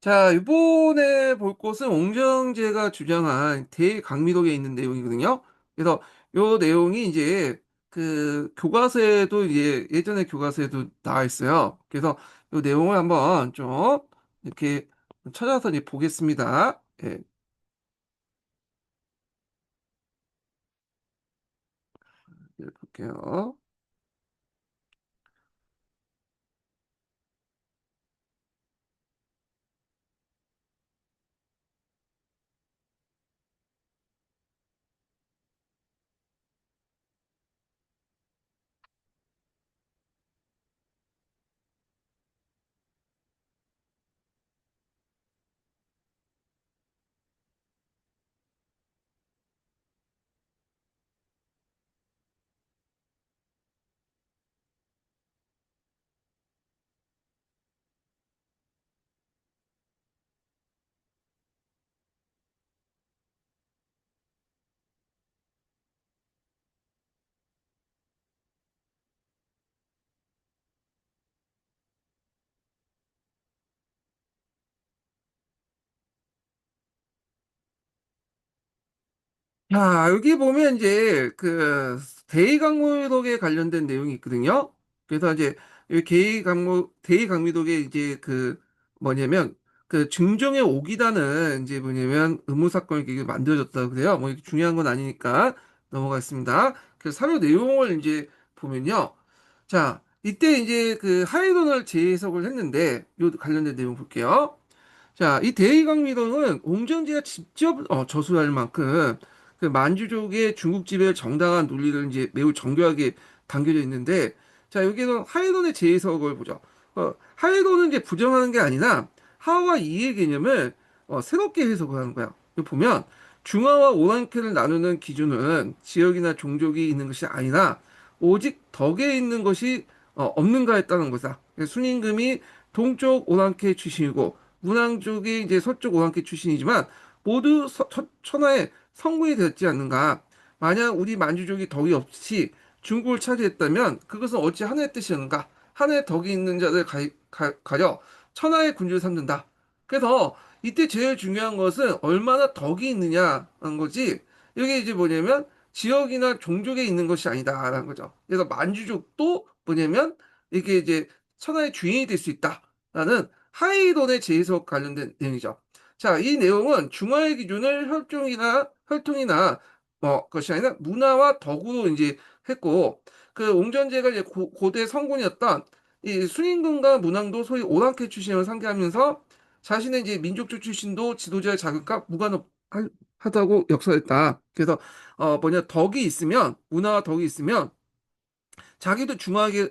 자, 이번에 볼 곳은 옹정제가 주장한 대강미록에 있는 내용이거든요. 그래서 요 내용이 이제 그 교과서에도 이제 예전에 교과서에도 나와 있어요. 그래서 요 내용을 한번 좀 이렇게 찾아서 이제 보겠습니다. 예, 볼게요. 자, 여기 보면 이제 그 대의강물독에 관련된 내용이 있거든요. 그래서 이제 이 대의강물독에 이제 그 뭐냐면 그 중종의 오기단은 이제 뭐냐면 의무사건을 이렇게 만들어졌다 그래요. 뭐 이게 중요한 건 아니니까 넘어가겠습니다. 그래서 사료 내용을 이제 보면요. 자, 이때 이제 그 하이돈을 재해석을 했는데 요 관련된 내용 볼게요. 자, 이 대의강미동은 옹정제가 직접 저술할 만큼 그 만주족의 중국집의 정당한 논리를 이제 매우 정교하게 담겨져 있는데, 자, 여기는 하이돈의 재해석을 보죠. 하이돈은 이제 부정하는 게 아니라 하와 이의 개념을 새롭게 해석을 하는 거야. 여기 보면 중화와 오랑캐를 나누는 기준은 지역이나 종족이 있는 것이 아니라 오직 덕에 있는 것이 없는가에 따른 거다. 순임금이 동쪽 오랑캐 출신이고 문왕 쪽이 이제 서쪽 오랑캐 출신이지만 모두 천하의 성군이 되었지 않는가. 만약 우리 만주족이 덕이 없이 중국을 차지했다면 그것은 어찌 하나의 뜻이었는가. 하나의 덕이 있는 자들 가려 천하의 군주를 삼는다. 그래서 이때 제일 중요한 것은 얼마나 덕이 있느냐는 거지. 이게 이제 뭐냐면 지역이나 종족에 있는 것이 아니다라는 거죠. 그래서 만주족도 뭐냐면 이게 이제 천하의 주인이 될 수 있다라는 하이돈의 제의석 관련된 내용이죠. 자, 이 내용은 중화의 기준을 혈통이나 뭐 것이 아니라 문화와 덕으로 이제 했고 그 옹전제가 이제 고대 성군이었던 이 순임금과 문왕도 소위 오랑캐 출신을 상대하면서 자신의 이제 민족주 출신도 지도자의 자격과 무관하다고 역설했다. 그래서 뭐냐 덕이 있으면 문화와 덕이 있으면 자기도 중화가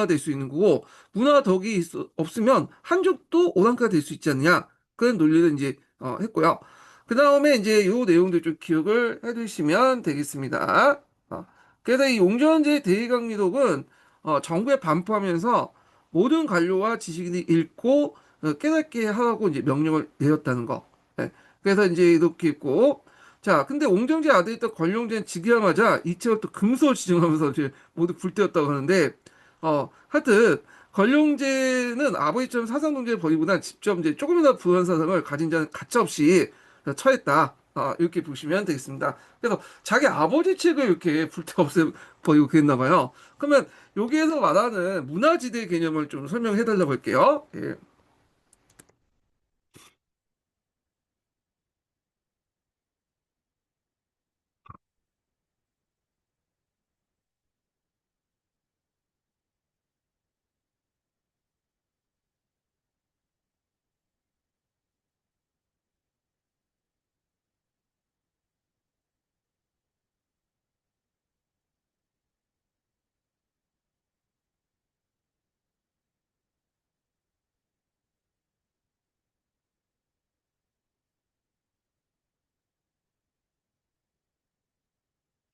될 수 있는 거고 문화 덕이 없으면 한족도 오랑캐가 될 수 있지 않느냐 그런 논리를 이제 했고요. 그 다음에 이제 요 내용들 좀 기억을 해두시면 되겠습니다. 그래서 이 용전제 대의강리독은 정부에 반포하면서 모든 관료와 지식인이 읽고 깨닫게 하라고 이제 명령을 내렸다는 거. 예. 그래서 이제 이렇게 있고 자, 근데 옹정제 아들이 또 권룡제는 즉위하자마자 이채로 또 금수를 지정하면서 이제 모두 불태웠다고 하는데, 하여튼, 권룡제는 아버지처럼 사상동제를 벌이보다 직접 이제 조금이라도 부유한 사상을 가진 자는 가차없이 처했다. 이렇게 보시면 되겠습니다. 그래서 자기 아버지 책을 이렇게 불태 없애 버리고 그랬나 봐요. 그러면 여기에서 말하는 문화지대 개념을 좀 설명해 달라고 할게요. 예.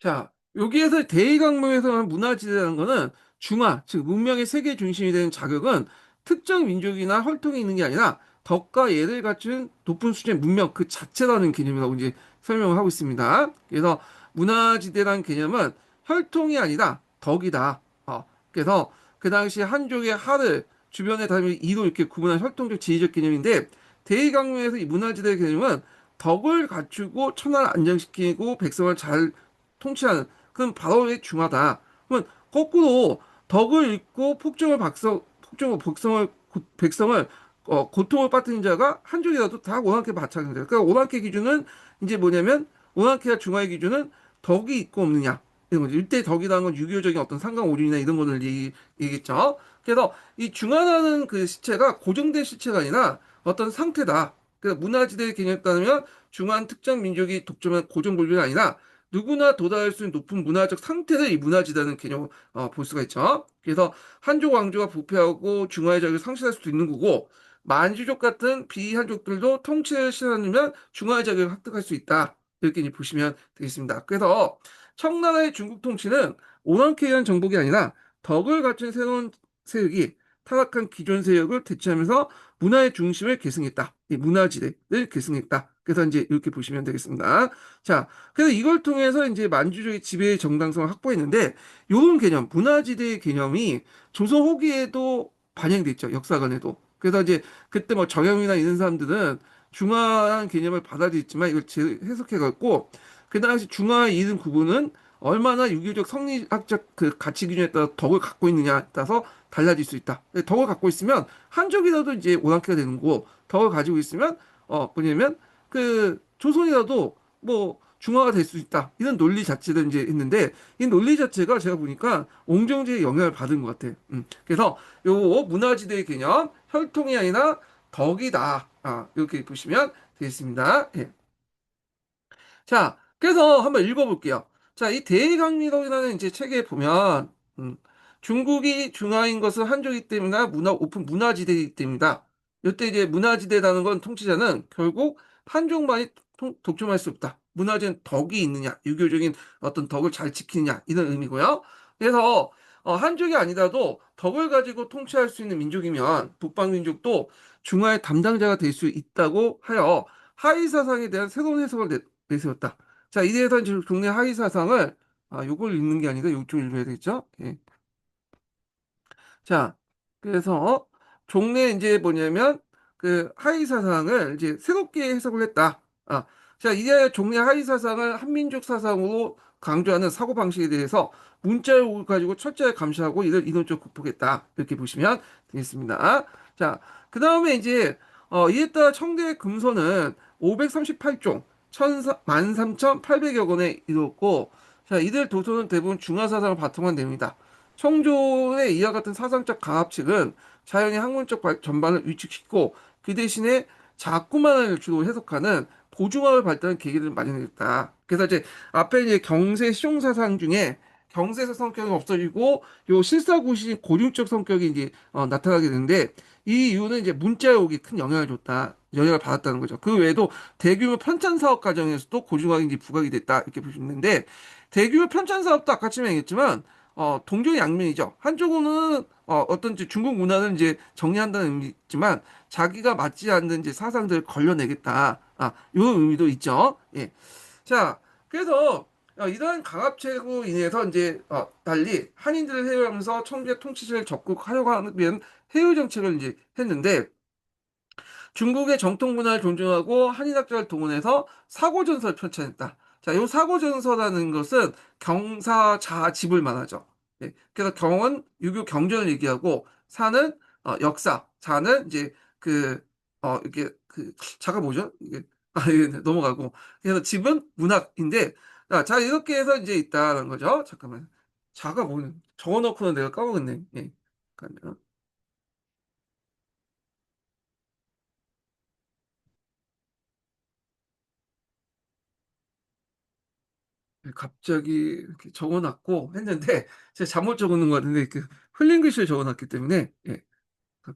자, 여기에서 대의강목에서 문화지대라는 거는 중화, 즉 문명의 세계 중심이 되는 자격은 특정 민족이나 혈통이 있는 게 아니라 덕과 예를 갖춘 높은 수준의 문명 그 자체라는 개념이라고 이제 설명을 하고 있습니다. 그래서 문화지대라는 개념은 혈통이 아니라 덕이다. 그래서 그 당시 한족의 하를 주변의 다음에 이도 이렇게 구분한 혈통적 지리적 개념인데 대의강론에서 이 문화지대 개념은 덕을 갖추고 천하를 안정시키고 백성을 잘 통치하는 그건 바로 의 중화다. 그러면 거꾸로 덕을 잃고 폭정을 백성을 고통을 빠뜨린 자가 한쪽이라도 다 오랑캐 마찬가지다. 그러니까 오랑캐 기준은 이제 뭐냐면 오랑캐와 중화의 기준은 덕이 있고 없느냐 이런 거죠. 이때 덕이라는 건 유교적인 어떤 상관오륜이나 이런 거를 얘기했죠. 그래서 이 중화라는 그 시체가 고정된 시체가 아니라 어떤 상태다. 그래서 문화지대의 개념에 따르면 중화한 특정 민족이 독점한 고정 권리가 아니라 누구나 도달할 수 있는 높은 문화적 상태를 이 문화지대라는 개념을 볼 수가 있죠. 그래서 한족 왕조가 부패하고 중화의 자격을 상실할 수도 있는 거고 만주족 같은 비한족들도 통치를 실현하면 중화의 자격을 획득할 수 있다. 이렇게 이제 보시면 되겠습니다. 그래서 청나라의 중국 통치는 오랑캐에 의한 정복이 아니라 덕을 갖춘 새로운 세력이 타락한 기존 세력을 대체하면서 문화의 중심을 계승했다. 이 문화지대를 계승했다. 그래서 이제 이렇게 보시면 되겠습니다. 자, 그래서 이걸 통해서 이제 만주족의 지배의 정당성을 확보했는데, 이런 개념, 문화지대의 개념이 조선 후기에도 반영돼 있죠. 역사관에도. 그래서 이제 그때 뭐 정영이나 이런 사람들은 중화한 개념을 받아들였지만 이걸 해석해갖고 그 당시 중화와 이른 구분은 얼마나 유교적 성리학적 그 가치 기준에 따라 덕을 갖고 있느냐에 따라서 달라질 수 있다. 덕을 갖고 있으면 한족이라도 이제 오랑캐가 되는 거고 덕을 가지고 있으면 뭐냐면 그 조선이라도 뭐 중화가 될 수 있다. 이런 논리 자체를 이제 했는데 이 논리 자체가 제가 보니까 옹정제의 영향을 받은 것 같아요. 그래서 요 문화지대의 개념 혈통이 아니라 덕이다. 이렇게 보시면 되겠습니다. 예. 자, 그래서 한번 읽어볼게요. 자, 이 대의강리록이라는 이제 책에 보면, 중국이 중화인 것은 한족이기 때문이나 오픈 문화지대이기 때문이다. 이때 이제 문화지대라는 건 통치자는 결국 한족만이 독점할 수 없다. 문화재는 덕이 있느냐, 유교적인 어떤 덕을 잘 지키느냐, 이런 의미고요. 그래서, 한족이 아니라도 덕을 가지고 통치할 수 있는 민족이면 북방민족도 중화의 담당자가 될 수 있다고 하여 하위 사상에 대한 새로운 해석을 내세웠다. 자, 이에 대해서 이제 종래 하위 사상을 요걸 읽는 게 아니라 요쪽 읽어야 되겠죠? 예. 자, 그래서 종래 이제 뭐냐면 그 하위 사상을 이제 새롭게 해석을 했다. 자, 이제 종래 하위 사상을 한민족 사상으로 강조하는 사고 방식에 대해서 문자를 가지고 철저히 감시하고 이를 이론적으로 극복했다. 이렇게 보시면 되겠습니다. 자, 그 다음에 이제 이에 따라 청대 금서는 538종 13,800여 권에 이르렀고, 자, 이들 도서는 대부분 중화사상을 바탕한 내용이다. 청조의 이와 같은 사상적 강압책은 자연의 학문적 전반을 위축시키고 그 대신에 자꾸만을 주로 해석하는 보중화를 발달한 계기를 마련했다. 그래서 이제 앞에 이제 경세 실용사상 중에 경세사 성격이 없어지고 요 실사고시 고륜적 성격이 이제 나타나게 되는데 이 이유는 이제 문자욕이 큰 영향을 줬다. 영향을 받았다는 거죠. 그 외에도 대규모 편찬 사업 과정에서도 고중화가 이제 부각이 됐다. 이렇게 보시는데 대규모 편찬 사업도 아까 설명했지만 동종양면이죠. 한쪽은 어떤 이제 중국 문화를 이제 정리한다는 의미지만 자기가 맞지 않는 이제 사상들을 걸려내겠다. 이런 의미도 있죠. 예. 자, 그래서 이러한 강압책으로 인해서 이제 달리 한인들을 해외하면서 청주의 통치를 적극 하려고 하는 해외 정책을 이제 했는데 중국의 정통 문화를 존중하고 한인학자를 동원해서 사고전서를 편찬했다. 자, 이 사고전서라는 것은 경사자집을 말하죠. 예, 그래서 경은 유교 경전을 얘기하고 사는 역사, 자는 이제 이게 자가 뭐죠? 이게 넘어가고 그래서 집은 문학인데 자, 이렇게 해서 이제 있다는 거죠. 잠깐만. 자가 뭐는 적어놓고는 내가 까먹었네. 예. 잠깐만요. 갑자기 이렇게 적어놨고 했는데 제가 잘못 적어놓은 것 같은데 그 흘린 글씨를 적어놨기 때문에 예. 그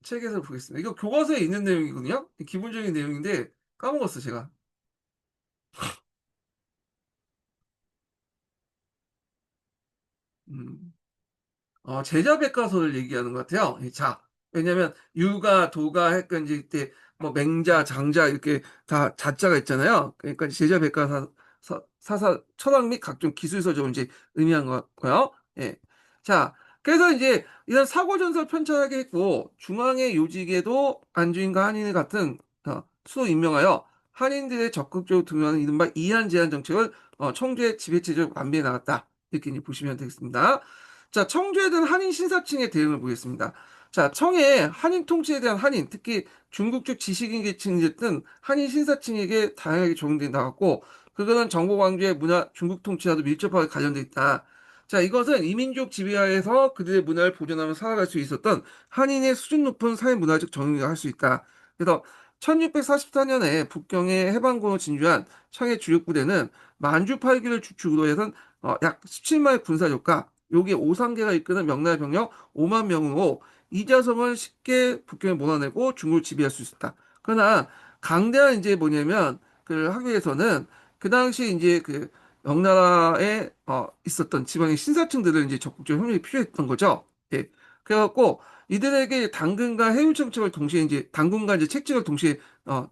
책에서 보겠습니다. 이거 교과서에 있는 내용이거든요. 기본적인 내용인데 까먹었어 제가. 음. 제자백과서를 얘기하는 것 같아요. 자, 왜냐면 유가, 도가 했건 이제 이때 뭐 맹자, 장자 이렇게 다 자자가 있잖아요. 그러니까 제자백과사 사사 철학 및 각종 기술서적을 이제 의미한 것 같고요. 예. 자, 그래서 이제 이런 사고전설 편찬하게 했고 중앙의 요직에도 안주인과 한인을 같은 수도 임명하여 한인들의 적극적으로 등용하는 이른바 이한 제한 정책을 청주의 지배체제로 완비해 나갔다. 이렇게 이제 보시면 되겠습니다. 자, 청주에 대한 한인 신사층의 대응을 보겠습니다. 자, 청에 한인 통치에 대한 한인, 특히 중국적 지식인 계층이 됐든 한인 신사층에게 다양하게 적용돼 나갔고, 그거는 정보 강조의 문화, 중국 통치와도 밀접하게 관련돼 있다. 자, 이것은 이민족 지배하에서 그들의 문화를 보존하며 살아갈 수 있었던 한인의 수준 높은 사회 문화적 정의가 할 수 있다. 그래서 1644년에 북경에 해방군을 진주한 청의 주력 부대는 만주 팔기를 주축으로 해서 약 17만의 군사력과 여기에 오상계가 이끄는 명나라 병력 5만 명으로 이자성을 쉽게 북경에 몰아내고 중국을 지배할 수 있었다. 그러나 강대한 이제 뭐냐면 그 학교에서는 그 당시 이제 그 명나라에 있었던 지방의 신사층들을 이제 적극적 협력이 필요했던 거죠. 예. 그래갖고 이들에게 당근과 해율 정책을 동시에 이제 당근과 이제 책정을 동시에 어,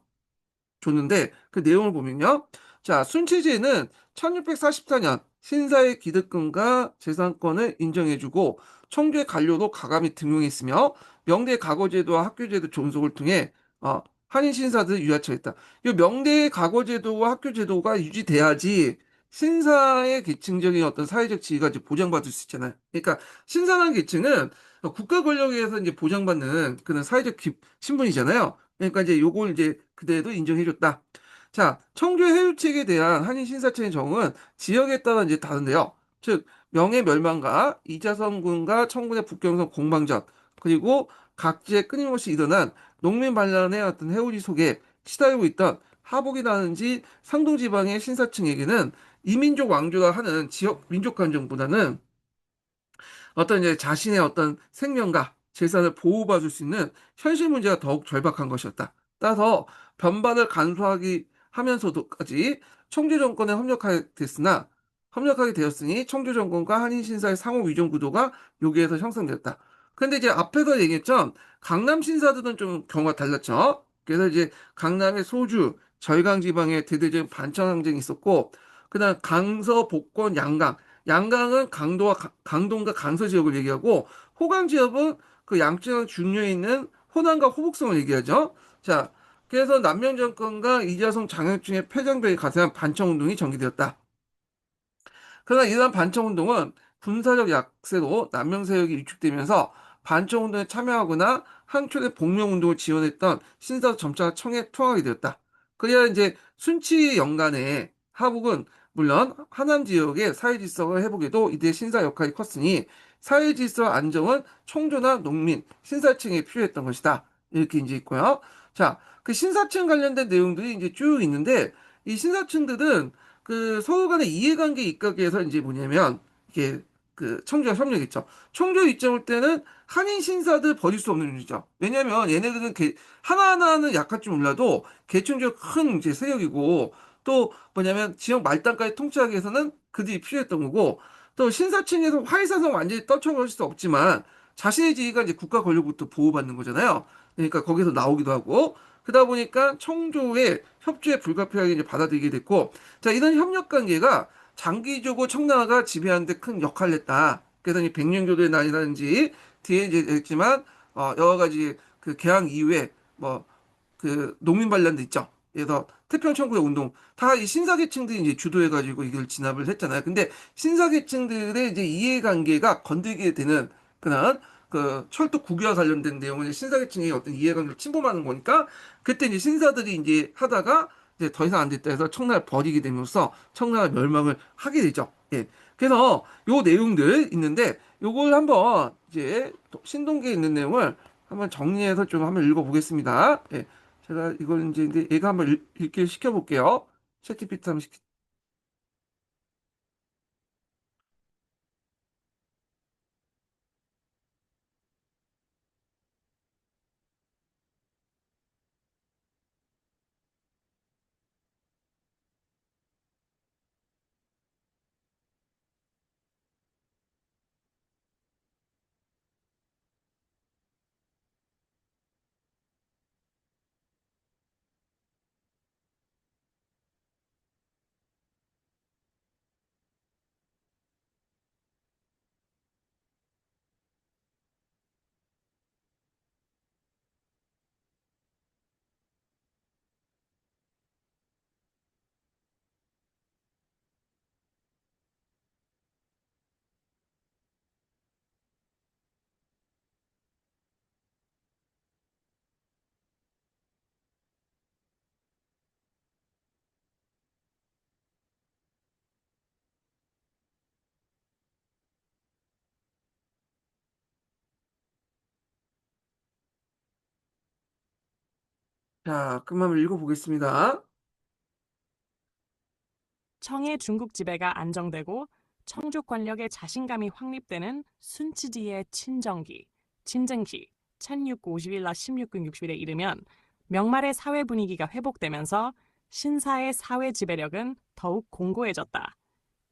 줬는데 그 내용을 보면요. 자, 순치제는 1644년 신사의 기득권과 재산권을 인정해주고 청주의 관료도 가감히 등용했으며 명대 과거제도와 학교제도 존속을 통해 한인 신사들을 유아처했다. 이 명대의 과거제도와 학교제도가 유지돼야지 신사의 계층적인 어떤 사회적 지위가 이제 보장받을 수 있잖아요. 그러니까 신사라는 계층은 국가 권력에 의해서 이제 보장받는 그런 사회적 신분이잖아요. 그러니까 이제 요걸 이제 그대도 인정해줬다. 자, 청주 해유책에 대한 한인 신사청의 정은 지역에 따라 이제 다른데요. 즉, 명예 멸망과 이자성군과 청군의 북경선 공방전, 그리고 각지에 끊임없이 일어난 농민 반란의 어떤 해오리 속에 시달리고 있던 하복이라든지 상동 지방의 신사층에게는 이민족 왕조라 하는 지역 민족 감정보다는 어떤 이제 자신의 어떤 생명과 재산을 보호받을 수 있는 현실 문제가 더욱 절박한 것이었다. 따라서 변발을 간소하기 하면서도까지 청주 정권에 협력하게 되었으니 청주 정권과 한인 신사의 상호 위존 구도가 여기에서 형성되었다. 근데 이제 앞에서 얘기했죠. 강남 신사들은 좀 경우가 달랐죠. 그래서 이제 강남의 소주, 절강 지방에 대대적인 반청 항쟁이 있었고, 그다음 강서, 복권, 양강. 양강은 강동과 강서 지역을 얘기하고 호강 지역은 그 양쯔강 중류에 있는 호남과 호북성을 얘기하죠. 자, 그래서 남명 정권과 이자성 장혁중의 패장벽에 가세한 반청운동이 전개되었다. 그러나 이러한 반청운동은 군사적 약세로 남명 세력이 위축되면서 반청운동에 참여하거나 항촌의 복명운동을 지원했던 신사도 점차 청에 투항하게 되었다. 그래야 이제 순치 연간에 하북은 물론 하남 지역의 사회질서를 회복에도 이들의 신사 역할이 컸으니 사회질서 안정은 청조나 농민, 신사층에 필요했던 것이다. 이렇게 이제 있고요. 자, 그 신사층 관련된 내용들이 이제 쭉 있는데 이 신사층들은 그 서로 간의 이해관계 입각에서 이제 뭐냐면 이게 그 청주와 협력 있죠. 청주 입장일 때는 한인 신사들 버릴 수 없는 존재죠. 왜냐면 얘네들은 하나하나는 약할지 몰라도 계층적 큰 이제 세력이고 또 뭐냐면 지역 말단까지 통치하기 위해서는 그들이 필요했던 거고 또 신사층에서 화이사성 완전히 떨쳐버릴 수 없지만 자신의 지위가 이제 국가 권력부터 보호받는 거잖아요. 그러니까 거기서 나오기도 하고 그러다 보니까 청조의 협조에 불가피하게 이제 받아들이게 됐고 자, 이런 협력 관계가 장기적으로 청나라가 지배하는 데 큰 역할을 했다. 그래서 이 백년교도의 난이라든지 뒤에 이제 했지만 여러 가지 그 개항 이후에 뭐 그 농민 반란도 있죠. 그래서 태평천구의 운동 다 이 신사계층들이 이제 주도해가지고 이걸 진압을 했잖아요. 근데 신사계층들의 이제 이해관계가 건들게 되는 그런 그 철도 국유와 관련된 내용을 신사계층의 어떤 이해관계를 침범하는 거니까 그때 이제 신사들이 이제 하다가 이제 더 이상 안 됐다 해서 청나라를 버리게 되면서 청나라 멸망을 하게 되죠. 예. 그래서 요 내용들 있는데 요걸 한번 이제 신동기에 있는 내용을 한번 정리해서 좀 한번 읽어보겠습니다. 예. 제가 이걸 이제 얘가 한번 읽기 시켜볼게요. 챗GPT 한번 자, 그럼 한번 읽어보겠습니다. 청의 중국 지배가 안정되고 청족 권력의 자신감이 확립되는 순치지의 친정기, 친정기 1651나 16군 60일에 이르면 명말의 사회 분위기가 회복되면서 신사의 사회 지배력은 더욱 공고해졌다.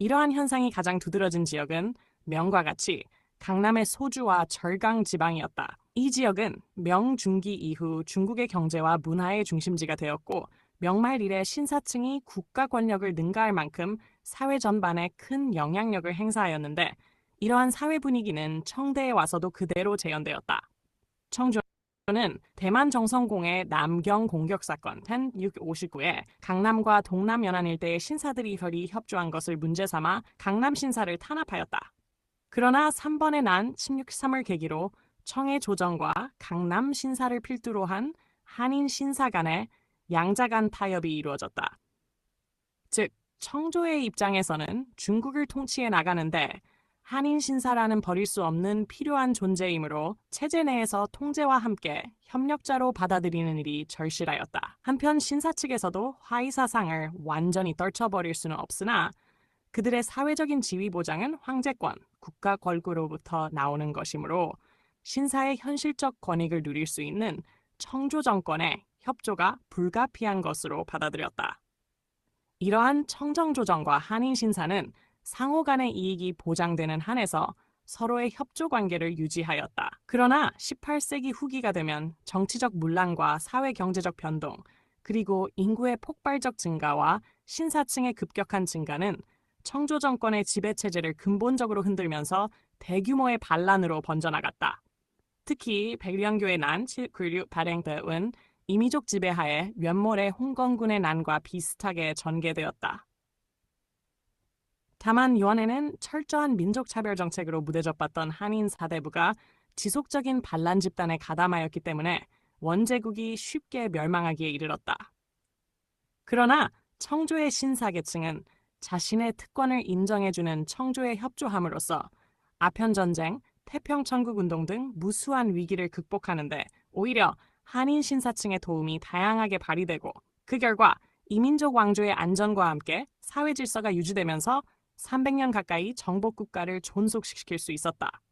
이러한 현상이 가장 두드러진 지역은 명과 같이 강남의 소주와 절강 지방이었다. 이 지역은 명중기 이후 중국의 경제와 문화의 중심지가 되었고 명말 이래 신사층이 국가 권력을 능가할 만큼 사회 전반에 큰 영향력을 행사하였는데 이러한 사회 분위기는 청대에 와서도 그대로 재현되었다. 청조는 대만 정성공의 남경 공격 사건 1659에 강남과 동남 연안 일대의 신사들이 협조한 것을 문제 삼아 강남 신사를 탄압하였다. 그러나 3번의 난 16.3을 계기로 청의 조정과 강남 신사를 필두로 한 한인 신사 간의 양자 간 타협이 이루어졌다. 즉, 청조의 입장에서는 중국을 통치해 나가는데 한인 신사라는 버릴 수 없는 필요한 존재이므로 체제 내에서 통제와 함께 협력자로 받아들이는 일이 절실하였다. 한편 신사 측에서도 화이 사상을 완전히 떨쳐버릴 수는 없으나 그들의 사회적인 지위 보장은 황제권, 국가 걸그로부터 나오는 것이므로 신사의 현실적 권익을 누릴 수 있는 청조 정권의 협조가 불가피한 것으로 받아들였다. 이러한 청정조정과 한인 신사는 상호 간의 이익이 보장되는 한에서 서로의 협조 관계를 유지하였다. 그러나 18세기 후기가 되면 정치적 문란과 사회 경제적 변동, 그리고 인구의 폭발적 증가와 신사층의 급격한 증가는 청조 정권의 지배 체제를 근본적으로 흔들면서 대규모의 반란으로 번져나갔다. 특히 백령교의 난 796 발행 때은 이미족 지배하에 면몰의 홍건군의 난과 비슷하게 전개되었다. 다만 이원에는 철저한 민족 차별 정책으로 무대접받던 한인 사대부가 지속적인 반란 집단에 가담하였기 때문에 원제국이 쉽게 멸망하기에 이르렀다. 그러나 청조의 신사계층은 자신의 특권을 인정해주는 청조에 협조함으로써 아편전쟁, 태평천국운동 등 무수한 위기를 극복하는데 오히려 한인 신사층의 도움이 다양하게 발휘되고 그 결과 이민족 왕조의 안전과 함께 사회 질서가 유지되면서 300년 가까이 정복 국가를 존속시킬 수 있었다.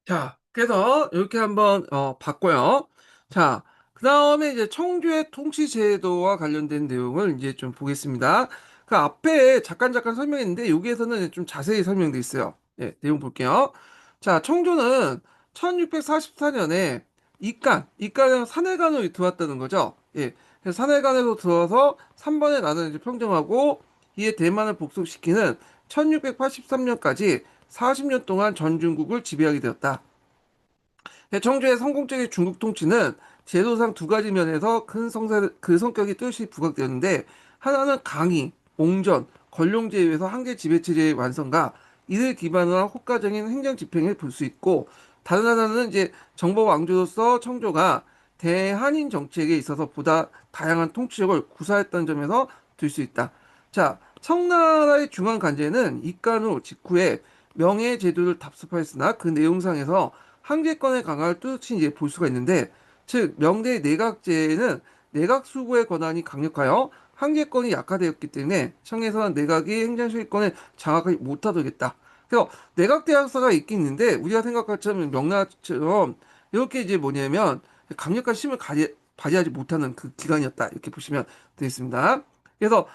자, 그래서 이렇게 한번 봤고요. 자, 그 다음에 이제 청주의 통치 제도와 관련된 내용을 이제 좀 보겠습니다. 그 앞에 잠깐 설명했는데 여기에서는 좀 자세히 설명돼 있어요. 예, 내용 볼게요. 자, 청조는 1644년에 이간은 산해관으로 들어왔다는 거죠. 예, 그래서 산해관으로 들어와서 3번의 나라를 이제 평정하고 이에 대만을 복속시키는 1683년까지 40년 동안 전중국을 지배하게 되었다. 청주의 성공적인 중국 통치는 제도상 두 가지 면에서 그 성격이 뚜렷이 부각되었는데 하나는 강의, 옹전, 권룡제에 의해서 한계 지배체제의 완성과 이를 기반으로 한 효과적인 행정 집행을 볼 수 있고 다른 하나는 이제 정보 왕조로서 청조가 대한인 정책에 있어서 보다 다양한 통치력을 구사했다는 점에서 들 수 있다. 자, 청나라의 중앙 관제는 입간 후 직후에 명예 제도를 답습하였으나 그 내용상에서 한계권의 강화를 뚜렷이 이제 볼 수가 있는데, 즉 명대 내각제는 내각 수구의 권한이 강력하여 한계권이 약화되었기 때문에 청에서는 내각이 행정실권을 장악하지 못하도록 했다. 그래서 내각 대학사가 있긴 있는데 우리가 생각할 처럼 명나라처럼 이렇게 이제 뭐냐면 강력한 힘을 발휘하지 못하는 그 기관이었다 이렇게 보시면 되겠습니다. 그래서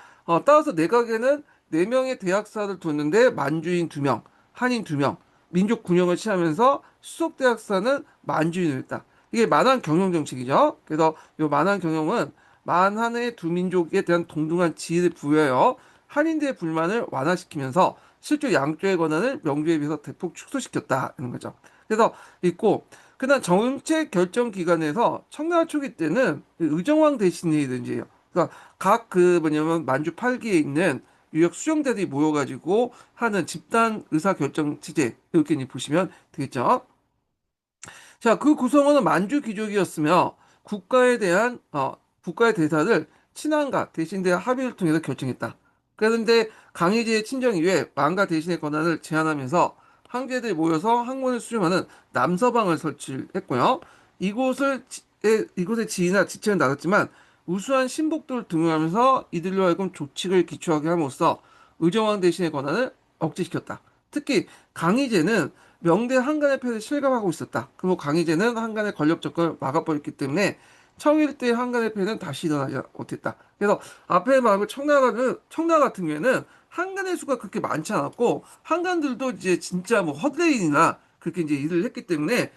따라서 내각에는 4명의 대학사를 뒀는데 만주인 2명, 한인 2명, 민족 균형을 취하면서 수석 대학사는 만주인을 했다. 이게 만한 경영 정책이죠. 그래서 이 만한 경영은 만한의 두 민족에 대한 동등한 지위를 부여하여 한인들의 불만을 완화시키면서 실제 양쪽의 권한을 명주에 비해서 대폭 축소시켰다는 거죠. 그래서 있고 그다음 정책 결정 기관에서 청나라 초기 때는 의정왕 대신이든지요. 그러니까 각 그 뭐냐면 만주 8기에 있는 유역 수정대들이 모여가지고 하는 집단 의사결정 체제 이렇게 이제 보시면 되겠죠. 자, 그 구성원은 만주 귀족이었으며 국가의 대사를 친한가 대신대 합의를 통해서 결정했다. 그런데 강희제의 친정 이후에 만가 대신의 권한을 제한하면서 황제들이 모여서 학문을 수렴하는 남서방을 설치했고요. 이곳을 이곳의 지위나 지체는 낮았지만 우수한 신복들을 등용하면서 이들로 하여금 조칙을 기초하게 함으로써 의정왕 대신의 권한을 억제시켰다. 특히 강희제는 명대 한간의 패를 실감하고 있었다. 그리고 강희제는 한간의 권력 접근을 막아버렸기 때문에 청일 때 한간의 패는 다시 일어나지 못했다. 그래서 앞에 말한 청나 같은 경우에는 한간의 수가 그렇게 많지 않았고 한간들도 이제 진짜 뭐 허드레인이나 그렇게 이제 일을 했기 때문에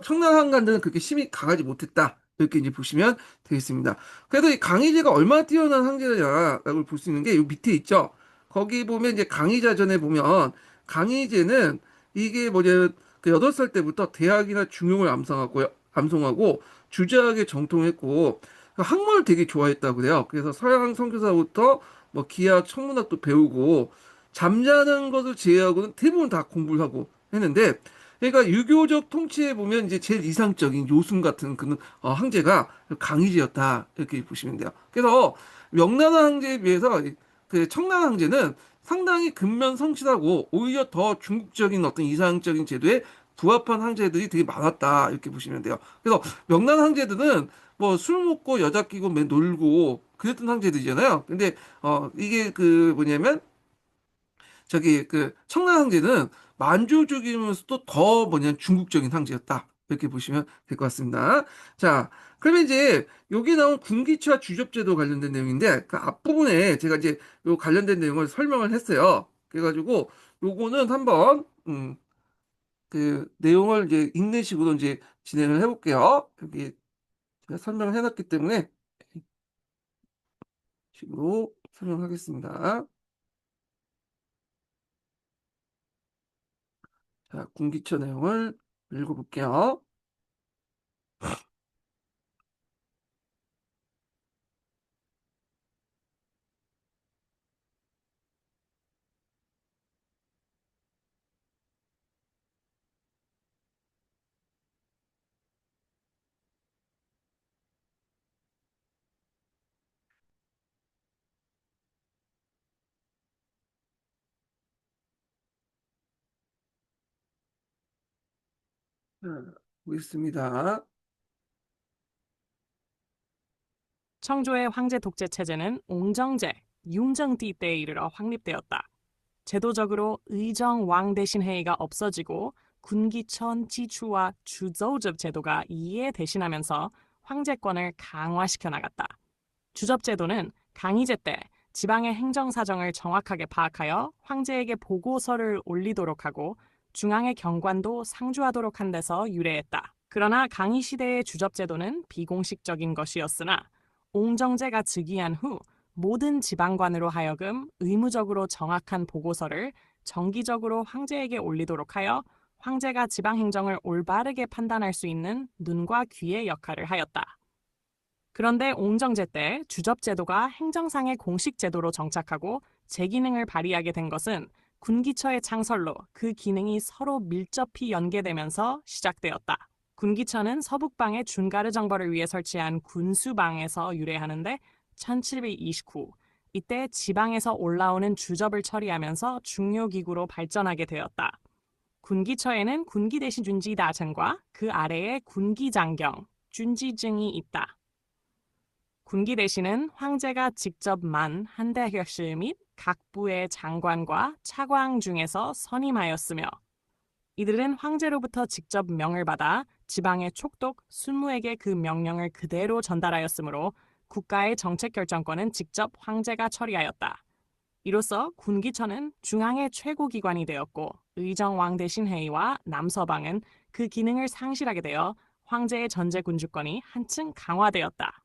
청나라 한간들은 그렇게 힘이 강하지 못했다. 이렇게 이제 보시면 되겠습니다. 그래도 이 강희제가 얼마나 뛰어난 황제냐라고 볼 수 있는 게 이 밑에 있죠. 거기 보면 이제 강희자전에 보면 강희제는 이게 뭐냐 그 8살 때부터 대학이나 중용을 암송하고 주자학에 정통했고 학문을 되게 좋아했다고 그래요. 그래서 서양 선교사부터 뭐 기하 천문학도 배우고 잠자는 것을 제외하고는 대부분 다 공부를 하고 했는데 그러니까 유교적 통치에 보면 이제 제일 이상적인 요순 같은 그 황제가 강희제였다 이렇게 보시면 돼요. 그래서 명나라 황제에 비해서 그 청나라 황제는 상당히 근면 성실하고 오히려 더 중국적인 어떤 이상적인 제도에 부합한 황제들이 되게 많았다 이렇게 보시면 돼요. 그래서 명나라 황제들은 뭐 술 먹고 여자 끼고 맨 놀고 그랬던 황제들이잖아요. 근데 이게 그 뭐냐면 저기 그 청나라 황제는 만주족이면서도 더 뭐냐 중국적인 황제였다. 이렇게 보시면 될 것 같습니다. 자, 그러면 이제 여기 나온 군기치와 주접제도 관련된 내용인데 그 앞부분에 제가 이제 요 관련된 내용을 설명을 했어요. 그래가지고 요거는 한번 그 내용을 이제 읽는 식으로 이제 진행을 해볼게요. 여기 제가 설명을 해놨기 때문에 식으로 설명하겠습니다. 자, 군기처 내용을 읽어볼게요. 자, 보겠습니다. 청조의 황제 독재 체제는 옹정제, 융정띠 때에 이르러 확립되었다. 제도적으로 의정 왕 대신 회의가 없어지고 군기천 지추와 주저우접 제도가 이에 대신하면서 황제권을 강화시켜 나갔다. 주접 제도는 강희제 때 지방의 행정 사정을 정확하게 파악하여 황제에게 보고서를 올리도록 하고 중앙의 경관도 상주하도록 한 데서 유래했다. 그러나 강희 시대의 주접 제도는 비공식적인 것이었으나 옹정제가 즉위한 후 모든 지방관으로 하여금 의무적으로 정확한 보고서를 정기적으로 황제에게 올리도록 하여 황제가 지방 행정을 올바르게 판단할 수 있는 눈과 귀의 역할을 하였다. 그런데 옹정제 때 주접제도가 행정상의 공식 제도로 정착하고 제 기능을 발휘하게 된 것은 군기처의 창설로 그 기능이 서로 밀접히 연계되면서 시작되었다. 군기처는 서북방의 준가르 정벌을 위해 설치한 군수방에서 유래하는데 1729 이때 지방에서 올라오는 주접을 처리하면서 중요 기구로 발전하게 되었다. 군기처에는 군기 대신 준지 다천과 그 아래에 군기장경, 준지증이 있다. 군기 대신은 황제가 직접 만 한대혁실 및 각 부의 장관과 차광 중에서 선임하였으며 이들은 황제로부터 직접 명을 받아 지방의 촉독, 순무에게 그 명령을 그대로 전달하였으므로 국가의 정책 결정권은 직접 황제가 처리하였다. 이로써 군기처는 중앙의 최고 기관이 되었고 의정왕 대신 회의와 남서방은 그 기능을 상실하게 되어 황제의 전제 군주권이 한층 강화되었다.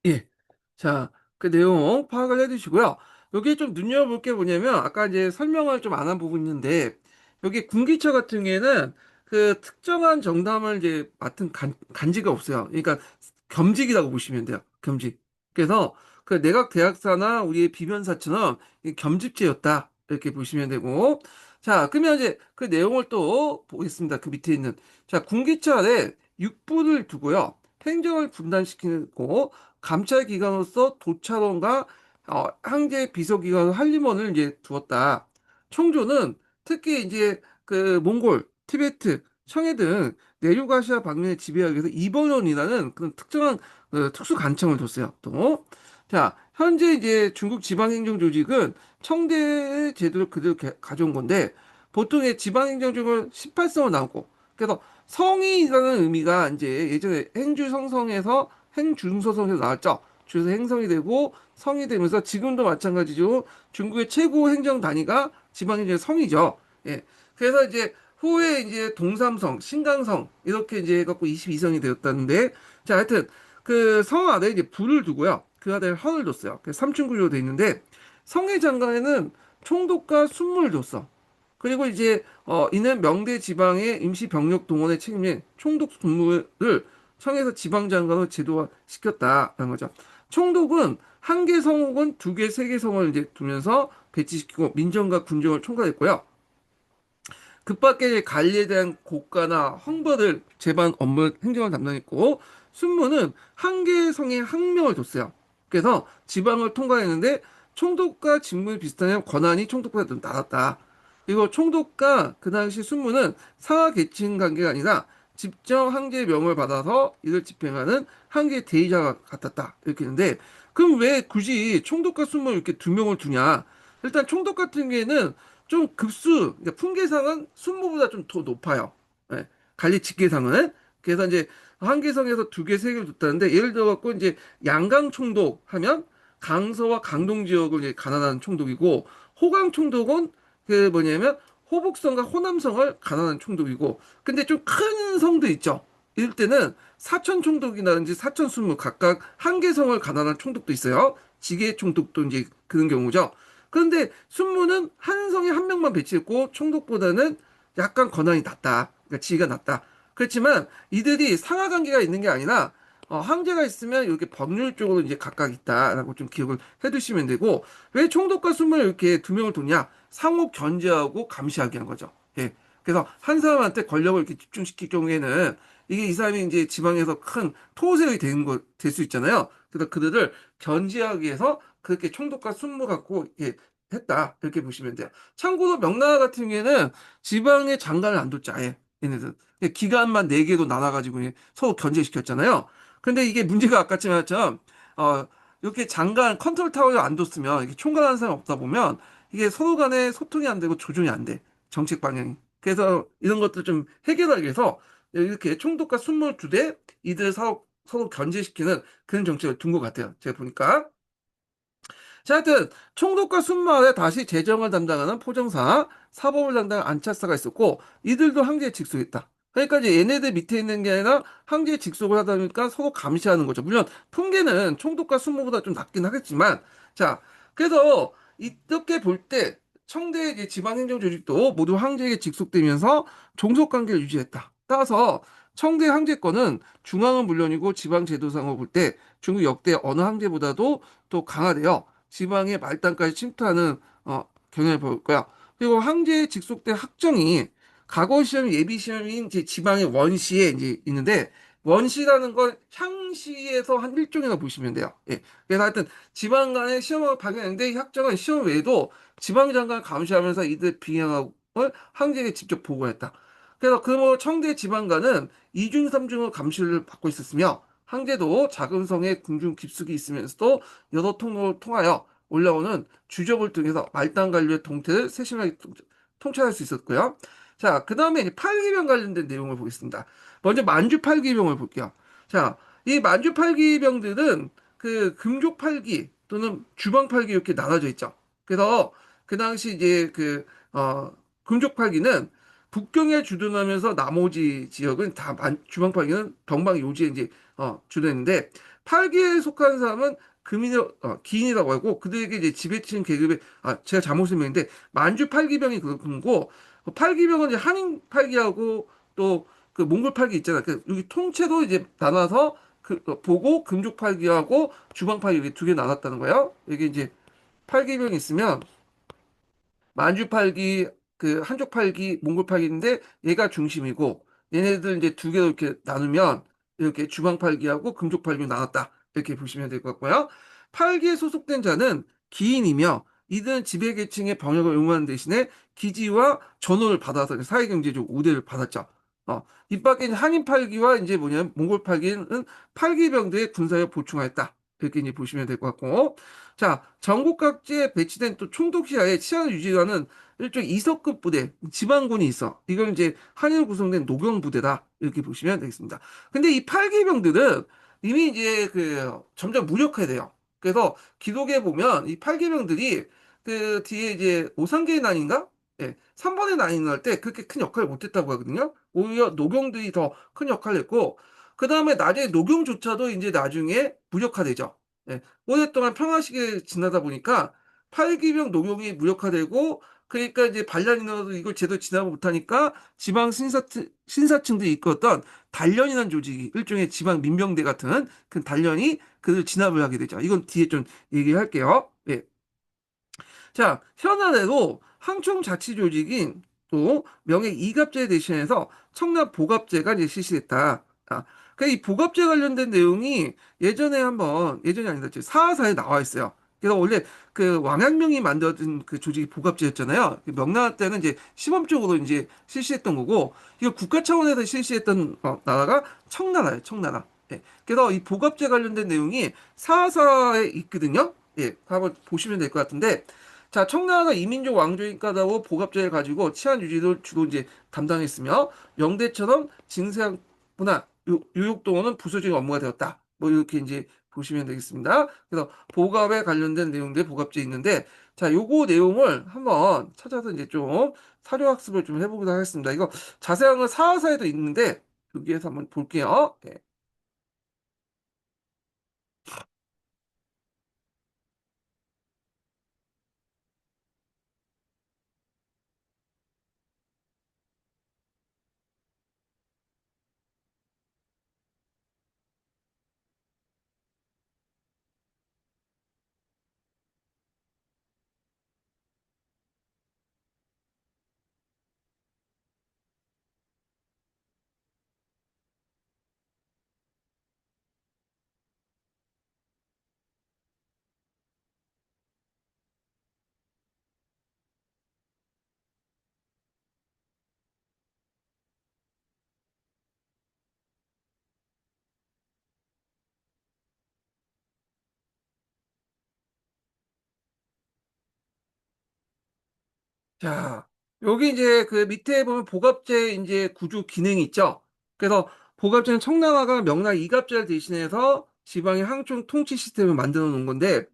예. 자, 그 내용 파악을 해두시고요. 여기 좀 눈여볼 게 뭐냐면, 아까 이제 설명을 좀 안 한 부분이 있는데, 여기 군기처 같은 경우에는 그 특정한 정당을 이제 맡은 간지가 없어요. 그러니까 겸직이라고 보시면 돼요. 겸직. 그래서 그 내각 대학사나 우리의 비변사처럼 이 겸직제였다. 이렇게 보시면 되고. 자, 그러면 이제 그 내용을 또 보겠습니다. 그 밑에 있는. 자, 군기처 아래 육부를 두고요. 행정을 분단시키고, 감찰 기관으로서 도찰원과 황제 비서기관 한림원을 이제 두었다. 청조는 특히 이제 그 몽골, 티베트, 청해 등 내륙아시아 방면을 지배하기 위해서 이번원이라는 그런 특정한 특수 간청을 뒀어요. 또, 자, 현재 이제 중국 지방행정 조직은 청대 제도를 그대로 가져온 건데 보통의 지방행정조직은 18성을 나오고 그래서 성이라는 의미가 이제 예전에 행주성성에서 행준서성에서 나왔죠. 줄에서 행성이 되고 성이 되면서 지금도 마찬가지죠. 중국의 최고 행정 단위가 지방행정의 성이죠. 예. 그래서 이제 후에 이제 동삼성, 신강성 이렇게 이제 해갖고 22성이 되었다는데 자 하여튼 그 성 아래에 이제 불을 두고요. 그 아래에 헌을 뒀어요. 그래서 삼층구조로 돼 있는데 성의 장관에는 총독과 순무를 뒀어. 그리고 이제 이는 명대 지방의 임시 병력 동원에 책임진 총독 군무를 청에서 지방장관으로 제도화시켰다라는 거죠. 총독은 한 개 성 혹은 두 개, 세 개 성을 이제 두면서 배치시키고 민정과 군정을 총괄했고요. 그 밖에 관리에 대한 고가나 황벌을 제반 업무 행정을 담당했고 순무는 한 개의 성에 한 명을 뒀어요. 그래서 지방을 통과했는데 총독과 직무이 비슷하면 권한이 총독보다 좀 낮았다. 그리고 총독과 그 당시 순무는 상하 계층 관계가 아니라 직접 한 개의 명을 받아서 이를 집행하는 한 개의 대의자가 같았다. 이렇게 했는데 그럼 왜 굳이 총독과 순무 이렇게 두 명을 두냐? 일단 총독 같은 경우에는 좀 급수, 그러니까 풍계상은 순무보다 좀 더 높아요. 예, 관리 직계상은. 그래서 이제 한계성에서 두 개, 세 개를 뒀다는데 예를 들어 갖고 이제 양강 총독 하면 강서와 강동 지역을 이제 가난한 총독이고 호강 총독은 그 뭐냐면 호북성과 호남성을 가난한 총독이고 근데 좀 큰 성도 있죠. 이럴 때는 사천 총독이라든지 사천 순무 각각 한 개 성을 가난한 총독도 있어요. 지계 총독도 이제 그런 경우죠. 그런데 순무는 한 성에 한 명만 배치했고 총독보다는 약간 권한이 낮다. 그러니까 지위가 낮다. 그렇지만 이들이 상하 관계가 있는 게 아니라 황제가 있으면 이렇게 법률 쪽으로 이제 각각 있다라고 좀 기억을 해두시면 되고 왜 총독과 순무를 이렇게 두 명을 두냐? 상호 견제하고 감시하게 한 거죠. 예. 그래서 한 사람한테 권력을 이렇게 집중시킬 경우에는 이게 이 사람이 이제 지방에서 큰 토세력이 되는 거 될 수 있잖아요. 그래서 그들을 견제하기 위해서 그렇게 총독과 순무 갖고 예, 했다 이렇게 보시면 돼요. 참고로 명나라 같은 경우에는 지방의 장관을 안 뒀죠. 아예 얘네들 기간만 4개로 나눠가지고 서로 견제시켰잖아요. 근데 이게 문제가 아까처럼 이렇게 장관 컨트롤 타워를 안 뒀으면 이게 총괄하는 사람이 없다 보면 이게 서로 간에 소통이 안 되고 조정이 안 돼. 정책 방향이. 그래서 이런 것들 좀 해결하기 위해서 이렇게 총독과 순무를 두되 이들 서로 견제시키는 그런 정책을 둔 것 같아요. 제가 보니까. 자, 하여튼 총독과 순마에 다시 재정을 담당하는 포정사, 사법을 담당하는 안차사가 있었고 이들도 황제에 직속했다. 그러니까 이제 얘네들 밑에 있는 게 아니라 황제에 직속을 하다 보니까 서로 감시하는 거죠. 물론 풍계는 총독과 순무보다 좀 낮긴 하겠지만 자, 그래서 이렇게 볼 때 청대의 이제 지방행정 조직도 모두 황제에게 직속되면서 종속 관계를 유지했다. 따라서 청대 황제권은 중앙은 물론이고 지방 제도상으로 볼 때 중국 역대 어느 황제보다도 또 강화되어 지방의 말단까지 침투하는 경향을 보일 거야. 그리고 황제의 직속된 학정이 과거 시험 예비 시험인 이제 지방의 원시에 이제 있는데 원시라는 건 향시에서 한 일종이나 보시면 돼요. 예. 그래서 하여튼 지방 간의 시험을 발견했는데 이 학정은 시험 외에도 지방장관을 감시하면서 이들 비행을 황제에게 직접 보고했다. 그래서 그뭐 청대 지방관은 이중 삼중으로 감시를 받고 있었으며 황제도 작은 성에 궁중 깊숙이 있으면서도 여러 통로를 통하여 올라오는 주적을 통해서 말단 관료의 동태를 세심하게 통찰할 수 있었고요. 자, 그 다음에 팔기병 관련된 내용을 보겠습니다. 먼저 만주 팔기병을 볼게요. 자, 이 만주 팔기병들은 그 금족 팔기 또는 주방 팔기 이렇게 나눠져 있죠. 그래서 그 당시 이제 금족 팔기는 북경에 주둔하면서 나머지 지역은 다 주방 팔기는 병방 요지에 이제 주둔했는데 팔기에 속한 사람은 기인이라고 하고 그들에게 이제 지배층 계급의 제가 잘못 설명했는데 만주 팔기병이 그렇고 팔기병은 이제 한인 팔기하고 또 그 몽골 팔기 있잖아. 그 여기 통째로 이제 나눠서 보고 금족 팔기하고 주방 팔기 이렇게 두 개 나눴다는 거예요. 이게 이제 팔기병이 있으면 만주 팔기, 그 한족 팔기, 몽골 팔기인데 얘가 중심이고 얘네들 이제 두 개로 이렇게 나누면 이렇게 주방 팔기하고 금족 팔기 나눴다. 이렇게 보시면 될 것 같고요. 팔기에 소속된 자는 기인이며 이들은 지배계층의 병역을 응원하는 대신에 기지와 전호를 받아서 사회경제적 우대를 받았죠. 입 밖에 이제 한인 팔기와 이제 뭐냐면 몽골 팔기는 팔기병들의 군사력 보충하였다. 이렇게 이제 보시면 될 것 같고. 자, 전국 각지에 배치된 또 총독 시하에 치안을 유지하는 일종 이석급 부대, 지방군이 있어. 이건 이제 한인으로 구성된 노경 부대다. 이렇게 보시면 되겠습니다. 근데 이 팔기병들은 이미 이제 점점 무력화돼요. 그래서 기록에 보면 이 팔기병들이 그 뒤에 이제 오상계의 난인가? 예, 3번의 난이 날 때 그렇게 큰 역할을 못했다고 하거든요. 오히려 노경들이 더 큰 역할을 했고, 그 다음에 나중에 노경조차도 이제 나중에 무력화되죠. 예, 오랫동안 평화시기에 지나다 보니까 팔기병 노경이 무력화되고, 그러니까 이제 반란인으로도 이걸 제대로 지나고 못하니까 지방 신사층들이 이끌었던 단련이라는 조직이 일종의 지방 민병대 같은 그 단련이 그 진압을 하게 되죠. 이건 뒤에 좀 얘기할게요. 예. 자, 현안에도 항총자치조직인 또 명예 이갑제 대신해서 청남 보갑제가 이제 실시됐다. 그이 보갑제 관련된 내용이 예전에 한번, 예전이 아니다, 사하사에 나와 있어요. 그래서 원래 그 왕양명이 만들어진 그 조직이 보갑제였잖아요. 명나라 때는 이제 시범적으로 이제 실시했던 거고, 이거 국가 차원에서 실시했던 나라가 청나라예요, 청나라. 예. 그래서 이 보갑제 관련된 내용이 사하사에 있거든요. 예, 한번 보시면 될 것 같은데, 자, 청나라가 이민족 왕조인가다고 보갑제를 가지고 치안 유지를 주로 이제 담당했으며 영대처럼 징세문화 유육동원은 부수적인 업무가 되었다. 뭐 이렇게 이제 보시면 되겠습니다. 그래서 보갑에 관련된 내용들 보갑제 있는데 자, 요거 내용을 한번 찾아서 이제 좀 사료 학습을 좀 해보도록 하겠습니다. 이거 자세한 건 사화사에도 있는데 여기에서 한번 볼게요. 예. 자, 여기 이제 그 밑에 보면 보갑제 이제 구조 기능이 있죠. 그래서 보갑제는 청나라가 명나라 이갑제를 대신해서 지방의 항총 통치 시스템을 만들어 놓은 건데,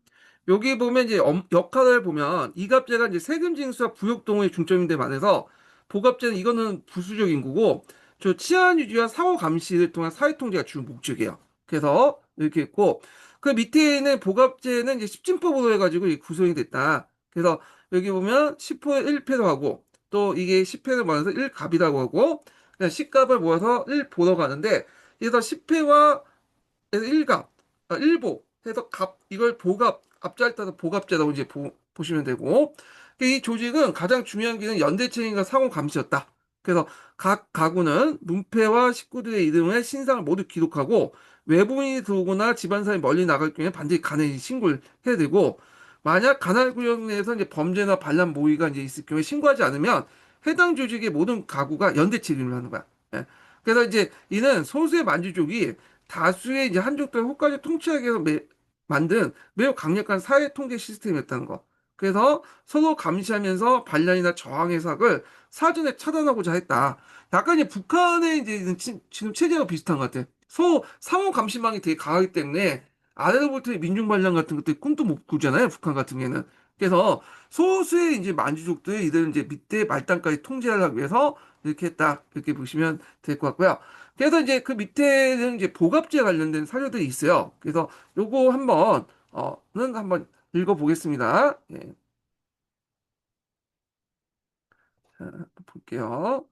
여기 보면 이제 역할을 보면 이갑제가 이제 세금 징수와 부역 동호의 중점인데 반해서 보갑제는 이거는 부수적인 거고, 저 치안 유지와 사후 감시를 통한 사회 통제가 주 목적이에요. 그래서 이렇게 있고, 그 밑에 있는 보갑제는 이제 십진법으로 해가지고 구성이 됐다. 그래서 여기 보면 10호에 1패로 하고 또 이게 10패를 모아서 1갑이라고 하고 그냥 10갑을 모아서 1보로 가는데 그래서 10패와 1갑, 1보 해서 갑 이걸 보갑 앞자리 따서 보갑제라고 이제 보시면 되고 이 조직은 가장 중요한 기능은 연대체인과 상호 감시였다. 그래서 각 가구는 문패와 식구들의 이름을 신상을 모두 기록하고 외부인이 들어오거나 집안사람이 멀리 나갈 경우에 반드시 간에 신고를 해야 되고 만약 관할 구역 내에서 이제 범죄나 반란 모의가 이제 있을 경우에 신고하지 않으면 해당 조직의 모든 가구가 연대 책임을 하는 거야. 예. 그래서 이제 이는 소수의 만주족이 다수의 이제 한족들을 호까지 통치하기 위해서 만든 매우 강력한 사회 통제 시스템이었다는 거. 그래서 서로 감시하면서 반란이나 저항의 사각을 사전에 차단하고자 했다. 약간 이제 북한의 이제 지금 체제가 비슷한 것 같아. 상호 감시망이 되게 강하기 때문에 아래로부터의 민중 반란 같은 것들 꿈도 못 꾸잖아요. 북한 같은 경우에는. 그래서 소수의 이제 만주족들 이들 이제 밑에 말단까지 통제하기 위해서 이렇게 했다. 이렇게 보시면 될 것 같고요. 그래서 이제 그 밑에는 이제 보갑제 관련된 사료들이 있어요. 그래서 요거 는 한번 읽어보겠습니다. 예, 자, 볼게요.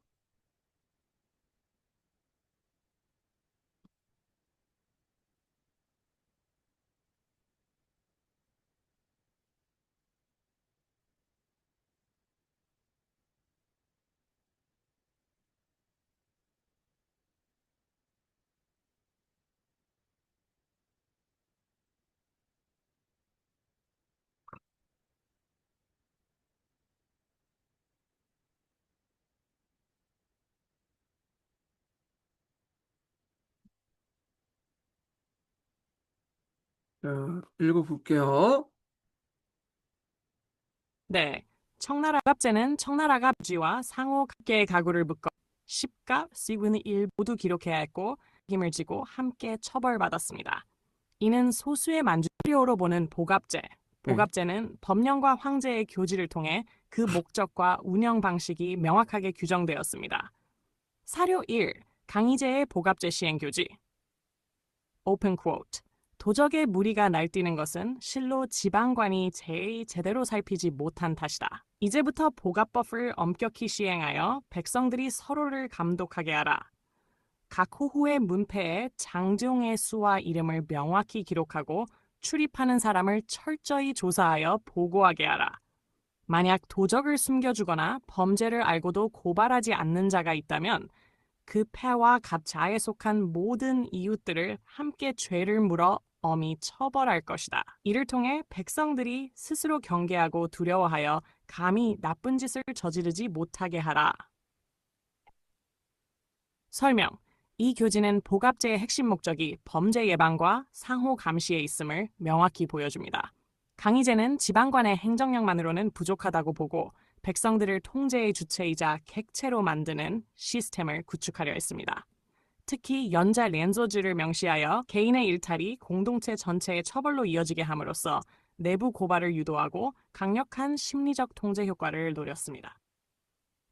읽어볼게요. 네. 청나라 갑제는 청나라가 부지와 상호 각계의 가구를 묶어 십갑, 시분의 1 모두 기록해야 했고 책임을 지고 함께 처벌받았습니다. 이는 소수의 만주리오로 보는 보갑제. 네. 보갑제는 법령과 황제의 교지를 통해 그 목적과 운영 방식이 명확하게 규정되었습니다. 사료 1. 강희제의 보갑제 시행 교지. 오픈 쿼트. 도적의 무리가 날뛰는 것은 실로 지방관이 제대로 살피지 못한 탓이다. 이제부터 보갑법을 엄격히 시행하여 백성들이 서로를 감독하게 하라. 각 호후의 문패에 장종의 수와 이름을 명확히 기록하고 출입하는 사람을 철저히 조사하여 보고하게 하라. 만약 도적을 숨겨주거나 범죄를 알고도 고발하지 않는 자가 있다면 그 패와 갑자에 속한 모든 이웃들을 함께 죄를 물어 엄히 처벌할 것이다. 이를 통해 백성들이 스스로 경계하고 두려워하여 감히 나쁜 짓을 저지르지 못하게 하라. 설명. 이 교지는 보갑제의 핵심 목적이 범죄 예방과 상호 감시에 있음을 명확히 보여줍니다. 강희제는 지방관의 행정력만으로는 부족하다고 보고 백성들을 통제의 주체이자 객체로 만드는 시스템을 구축하려 했습니다. 특히 연자 렌소즈를 명시하여 개인의 일탈이 공동체 전체의 처벌로 이어지게 함으로써 내부 고발을 유도하고 강력한 심리적 통제 효과를 노렸습니다.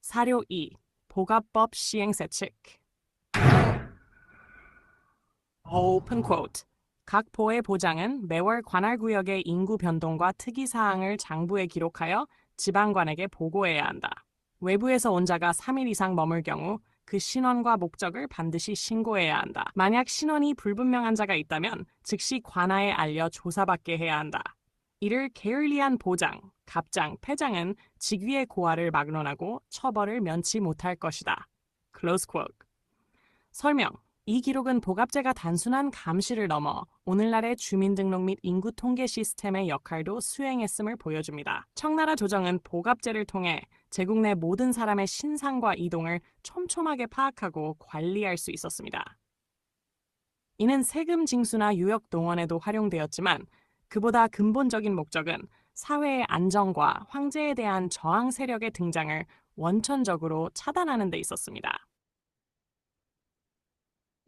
사료 2. 보갑법 시행세칙. 오픈 쿼트. 각 보의 보장은 매월 관할 구역의 인구 변동과 특이 사항을 장부에 기록하여 지방관에게 보고해야 한다. 외부에서 온 자가 3일 이상 머물 경우 그 신원과 목적을 반드시 신고해야 한다. 만약 신원이 불분명한 자가 있다면 즉시 관아에 알려 조사받게 해야 한다. 이를 게을리한 보장, 갑장, 패장은 직위의 고하를 막론하고 처벌을 면치 못할 것이다. Close quote. 설명. 이 기록은 보갑제가 단순한 감시를 넘어 오늘날의 주민등록 및 인구 통계 시스템의 역할도 수행했음을 보여줍니다. 청나라 조정은 보갑제를 통해 제국 내 모든 사람의 신상과 이동을 촘촘하게 파악하고 관리할 수 있었습니다. 이는 세금 징수나 유역 동원에도 활용되었지만 그보다 근본적인 목적은 사회의 안정과 황제에 대한 저항 세력의 등장을 원천적으로 차단하는 데 있었습니다.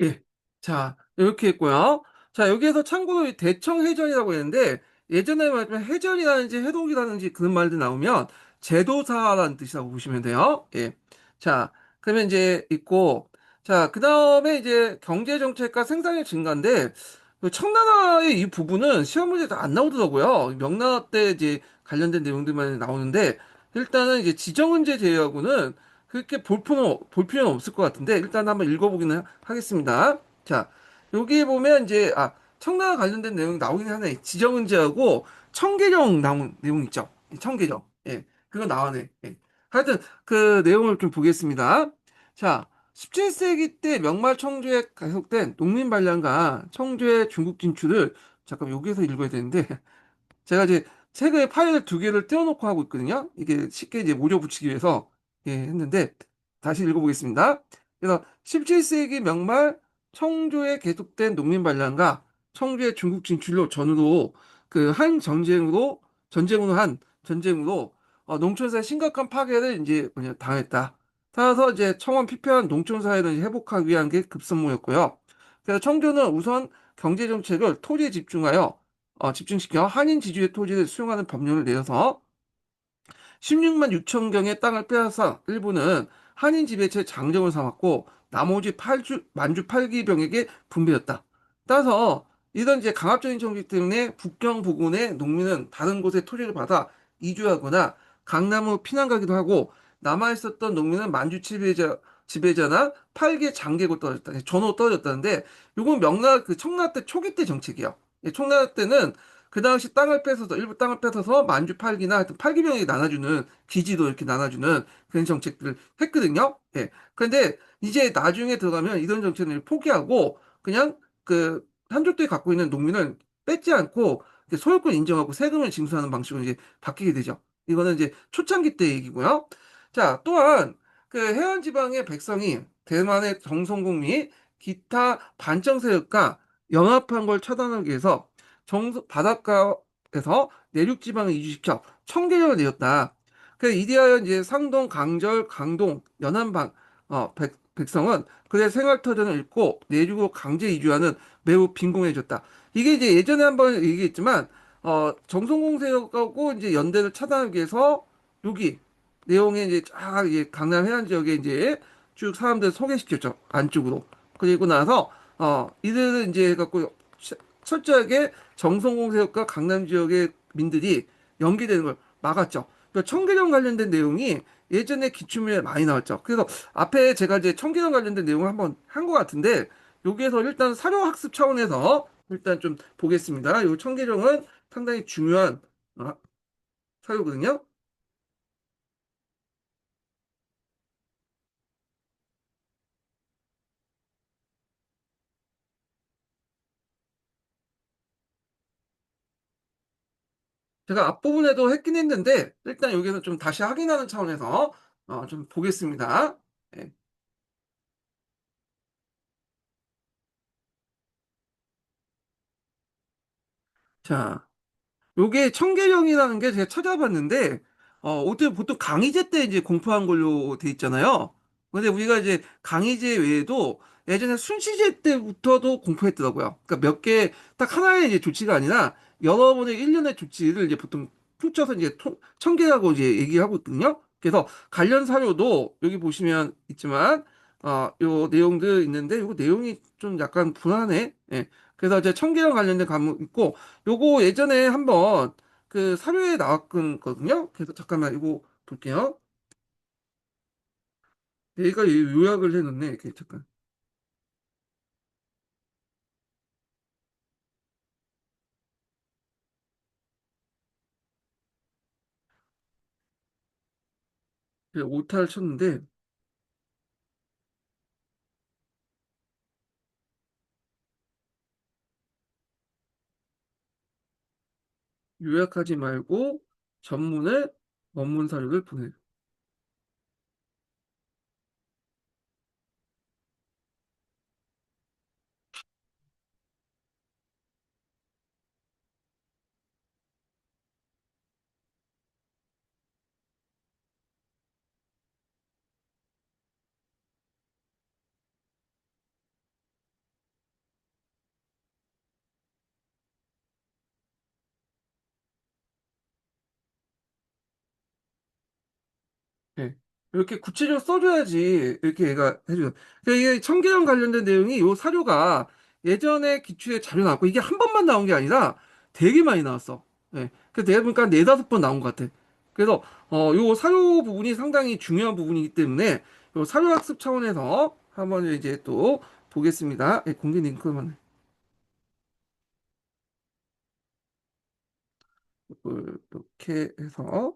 예. 자, 이렇게 했고요. 자, 여기에서 참고로 이 대청해전이라고 했는데, 예전에 말하면 해전이라든지 해독이라든지 그런 말들 나오면 제도사라는 뜻이라고 보시면 돼요. 예. 자, 그러면 이제 있고, 자, 그 다음에 이제 경제정책과 생산의 증가인데, 그 청나라의 이 부분은 시험 문제도 안 나오더라고요. 명나라 때 이제 관련된 내용들만 나오는데, 일단은 이제 지정은제 제외하고는 그렇게 볼 필요는 없을 것 같은데, 일단 한번 읽어보기는 하겠습니다. 자, 여기 보면 이제, 청나라 관련된 내용이 나오긴 하네. 지정은제하고 청계정 나온 내용 있죠. 이 청계정. 예. 그거 나와네. 예. 하여튼, 그 내용을 좀 보겠습니다. 자, 17세기 때 명말 청주에 가속된 농민 반란과 청주의 중국 진출을, 잠깐 여기에서 읽어야 되는데, 제가 이제 책의 파일 두 개를 떼어놓고 하고 있거든요. 이게 쉽게 이제 모조 붙이기 위해서 예, 했는데 다시 읽어보겠습니다. 그래서 17세기 명말 청주에 계속된 농민 반란과 청주의 중국 진출로 전후로 그 한 전쟁으로 농촌사의 심각한 파괴를 이제 뭐냐, 당했다. 따라서 이제 청원 피폐한 농촌사회를 이제 회복하기 위한 게 급선무였고요. 그래서 청주는 우선 경제 정책을 토지에 집중시켜 한인 지주의 토지를 수용하는 법령을 내어서 16만 6천 경의 땅을 빼앗아 일부는 한인 지배체 장정을 삼았고 나머지 만주 8기병에게 분배했다. 따라서 이런 이제 강압적인 정책 때문에 북경 부근의 농민은 다른 곳에 토지를 받아 이주하거나 강남으로 피난 가기도 하고 남아 있었던 농민은 만주 지배자나 8개 장계고 떨어졌다. 전후 떨어졌다는데 이건 명나라 그 청나라 때 초기 때 정책이에요. 청나라 때는 그 당시 일부 땅을 뺏어서 만주 팔기나 하여튼 팔기병에게 나눠주는, 기지도 이렇게 나눠주는 그런 정책들을 했거든요. 예. 그런데 이제 나중에 들어가면 이런 정책을 포기하고 그냥 그 한족들이 갖고 있는 농민을 뺏지 않고 소유권 인정하고 세금을 징수하는 방식으로 이제 바뀌게 되죠. 이거는 이제 초창기 때 얘기고요. 자, 또한 그 해안 지방의 백성이 대만의 정성국 및 기타 반정 세력과 연합한 걸 차단하기 위해서 바닷가에서 내륙 지방을 이주시켜 청계령을 내렸다. 그래서 이리하여 이제 상동, 강절, 강동, 연안방 백성은 그의 생활 터전을 잃고 내륙으로 강제 이주하는 매우 빈곤해졌다. 이게 이제 예전에 한번 얘기했지만 정성공세하고 이제 연대를 차단하기 위해서 여기 내용에 이제 쫙 이제 강남 해안 지역에 이제 쭉 사람들 소개시켰죠. 안쪽으로. 그리고 나서 이들은 이제 해갖고 철저하게 정성공세력과 강남 지역의 민들이 연계되는 걸 막았죠. 그러니까 청계령 관련된 내용이 예전에 기출문제에 많이 나왔죠. 그래서 앞에 제가 이제 청계령 관련된 내용을 한번 한 것 같은데 여기에서 일단 사료학습 차원에서 일단 좀 보겠습니다. 이 청계령은 상당히 중요한 어, 사료거든요. 제가 앞부분에도 했긴 했는데 일단 여기서 좀 다시 확인하는 차원에서 좀 보겠습니다. 예. 자, 요게 청계령이라는 게 제가 찾아봤는데, 어떻게 보통 강희제 때 이제 공포한 걸로 돼 있잖아요. 근데 우리가 이제 강희제 외에도 예전에 순시제 때부터도 공포했더라고요. 그러니까 몇 개, 딱 하나의 이제 조치가 아니라 여러 번의 일련의 조치를 이제 보통 퉁쳐서 이제 청계라고 이제 얘기하고 있거든요. 그래서 관련 사료도 여기 보시면 있지만, 요 내용들 있는데, 요 내용이 좀 약간 불안해. 예. 그래서 이제 청계랑 관련된 과목 있고, 요거 예전에 한번 그 사료에 나왔거든요. 그래서 잠깐만 이거 볼게요. 얘가 요약을 해놓네. 이렇게 잠깐 오타를 쳤는데 요약하지 말고 전문의 원문 사료를 보내. 예. 이렇게 구체적으로 써줘야지 이렇게 얘가 해줘요. 그러니까 이게 청계랑 관련된 내용이 요 사료가 예전에 기출에 자료 나왔고 이게 한 번만 나온 게 아니라 되게 많이 나왔어. 예. 그래서 내가 보니까 네다섯 번 나온 것 같아. 그래서 요 사료 부분이 상당히 중요한 부분이기 때문에 요 사료 학습 차원에서 한번 이제 또 보겠습니다. 예, 공개 링크만 이렇게 해서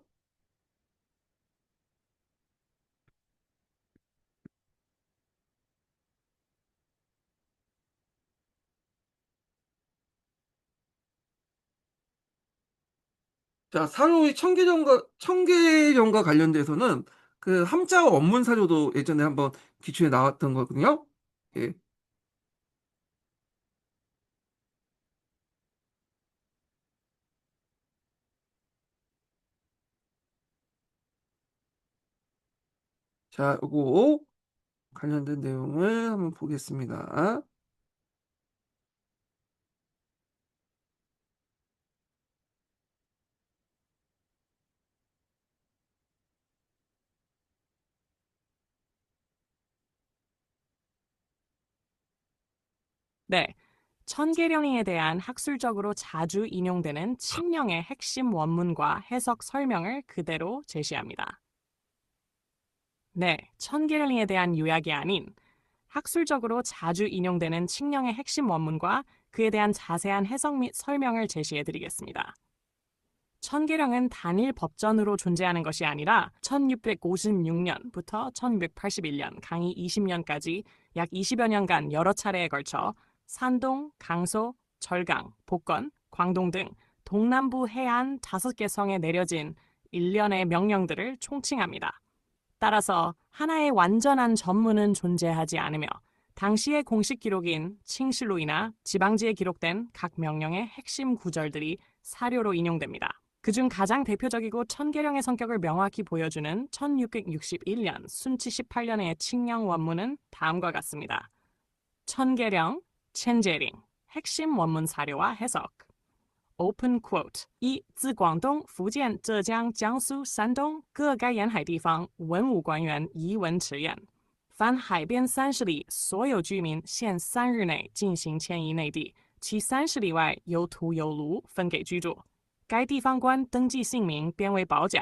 자, 사료의 청계령과 관련돼서는 그 함자 원문 사료도 예전에 한번 기출에 나왔던 거거든요. 예. 자, 요거 관련된 내용을 한번 보겠습니다. 네, 천계령에 대한 학술적으로 자주 인용되는 칙령의 핵심 원문과 해석 설명을 그대로 제시합니다. 네, 천계령에 대한 요약이 아닌 학술적으로 자주 인용되는 칙령의 핵심 원문과 그에 대한 자세한 해석 및 설명을 제시해 드리겠습니다. 천계령은 단일 법전으로 존재하는 것이 아니라 1656년부터 1681년 강의 20년까지 약 20여 년간 여러 차례에 걸쳐 산동, 강서, 절강, 복건, 광동 등 동남부 해안 5개 성에 내려진 일련의 명령들을 총칭합니다. 따라서 하나의 완전한 전문은 존재하지 않으며 당시의 공식 기록인 칭실록이나 지방지에 기록된 각 명령의 핵심 구절들이 사료로 인용됩니다. 그중 가장 대표적이고 천계령의 성격을 명확히 보여주는 1661년 순치 18년의 칙령 원문은 다음과 같습니다. 천계령, 첸제링, 핵심 원문 사료와 해석. Open quote. 一、自广东、福建、浙江、江苏、山东各该沿海地方文武官员遗文迟验，凡海边30里所有居民限3日内进行迁移内地，其30里外有土有庐分给居住。该地方官登记姓名编为保甲，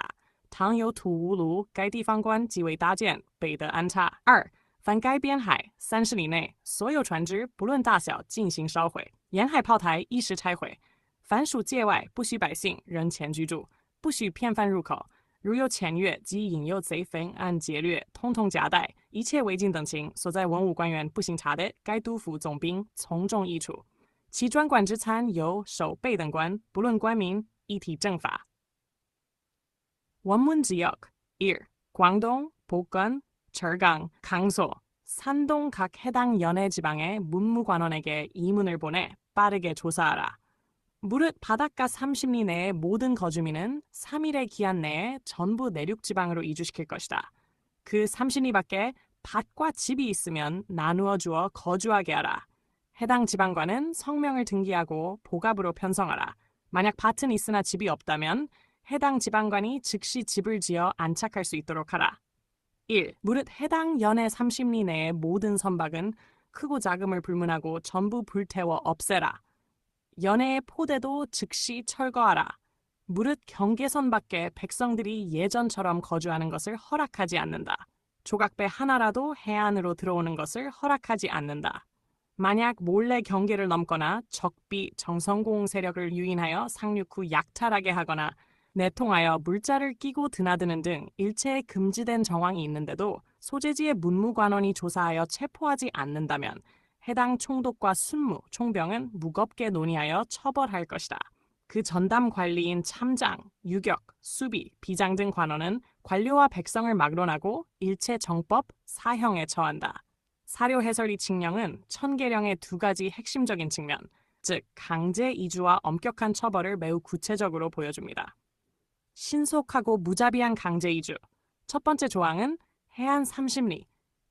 倘有土无庐，该地方官即为搭建，北得安插。二、凡该边海30里内所有船只不论大小进行烧毁，沿海炮台一时拆毁。凡属界外，不许百姓人前居住，不许骗犯入口。如有潜越及引诱贼匪按劫掠，通通夹带。一切违禁等情，所在文武官员不行查的，该督府总兵从重议处。其专管之参由守备等官，不论官民，一体正法。원문 지역 1. 광동, 복건, 철강, 강서, 산동 각 해당 연해 지방의 문무관원에게 이문을 보내 빠르게 조사하라. 무릇 바닷가 30리 내의 모든 거주민은 3일의 기한 내에 전부 내륙 지방으로 이주시킬 것이다. 그 30리 밖에 밭과 집이 있으면 나누어 주어 거주하게 하라. 해당 지방관은 성명을 등기하고 복압으로 편성하라. 만약 밭은 있으나 집이 없다면 해당 지방관이 즉시 집을 지어 안착할 수 있도록 하라. 1. 무릇 해당 연해 30리 내의 모든 선박은 크고 작음을 불문하고 전부 불태워 없애라. 연해의 포대도 즉시 철거하라. 무릇 경계선 밖에 백성들이 예전처럼 거주하는 것을 허락하지 않는다. 조각배 하나라도 해안으로 들어오는 것을 허락하지 않는다. 만약 몰래 경계를 넘거나 적비, 정성공 세력을 유인하여 상륙 후 약탈하게 하거나 내통하여 물자를 끼고 드나드는 등 일체의 금지된 정황이 있는데도 소재지의 문무관원이 조사하여 체포하지 않는다면 해당 총독과 순무, 총병은 무겁게 논의하여 처벌할 것이다. 그 전담 관리인 참장, 유격, 수비, 비장 등 관원은 관료와 백성을 막론하고 일체 정법, 사형에 처한다. 사료 해설이 칙령은 천계령의 두 가지 핵심적인 측면, 즉 강제 이주와 엄격한 처벌을 매우 구체적으로 보여줍니다. 신속하고 무자비한 강제 이주. 첫 번째 조항은 해안 30리,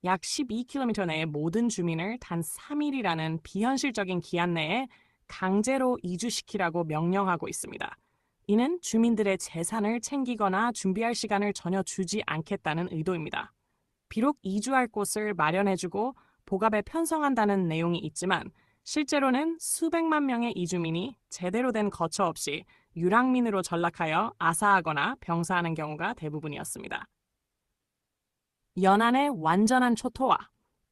약 12km 내의 모든 주민을 단 3일이라는 비현실적인 기한 내에 강제로 이주시키라고 명령하고 있습니다. 이는 주민들의 재산을 챙기거나 준비할 시간을 전혀 주지 않겠다는 의도입니다. 비록 이주할 곳을 마련해주고 복압에 편성한다는 내용이 있지만 실제로는 수백만 명의 이주민이 제대로 된 거처 없이 유랑민으로 전락하여 아사하거나 병사하는 경우가 대부분이었습니다. 연안의 완전한 초토화.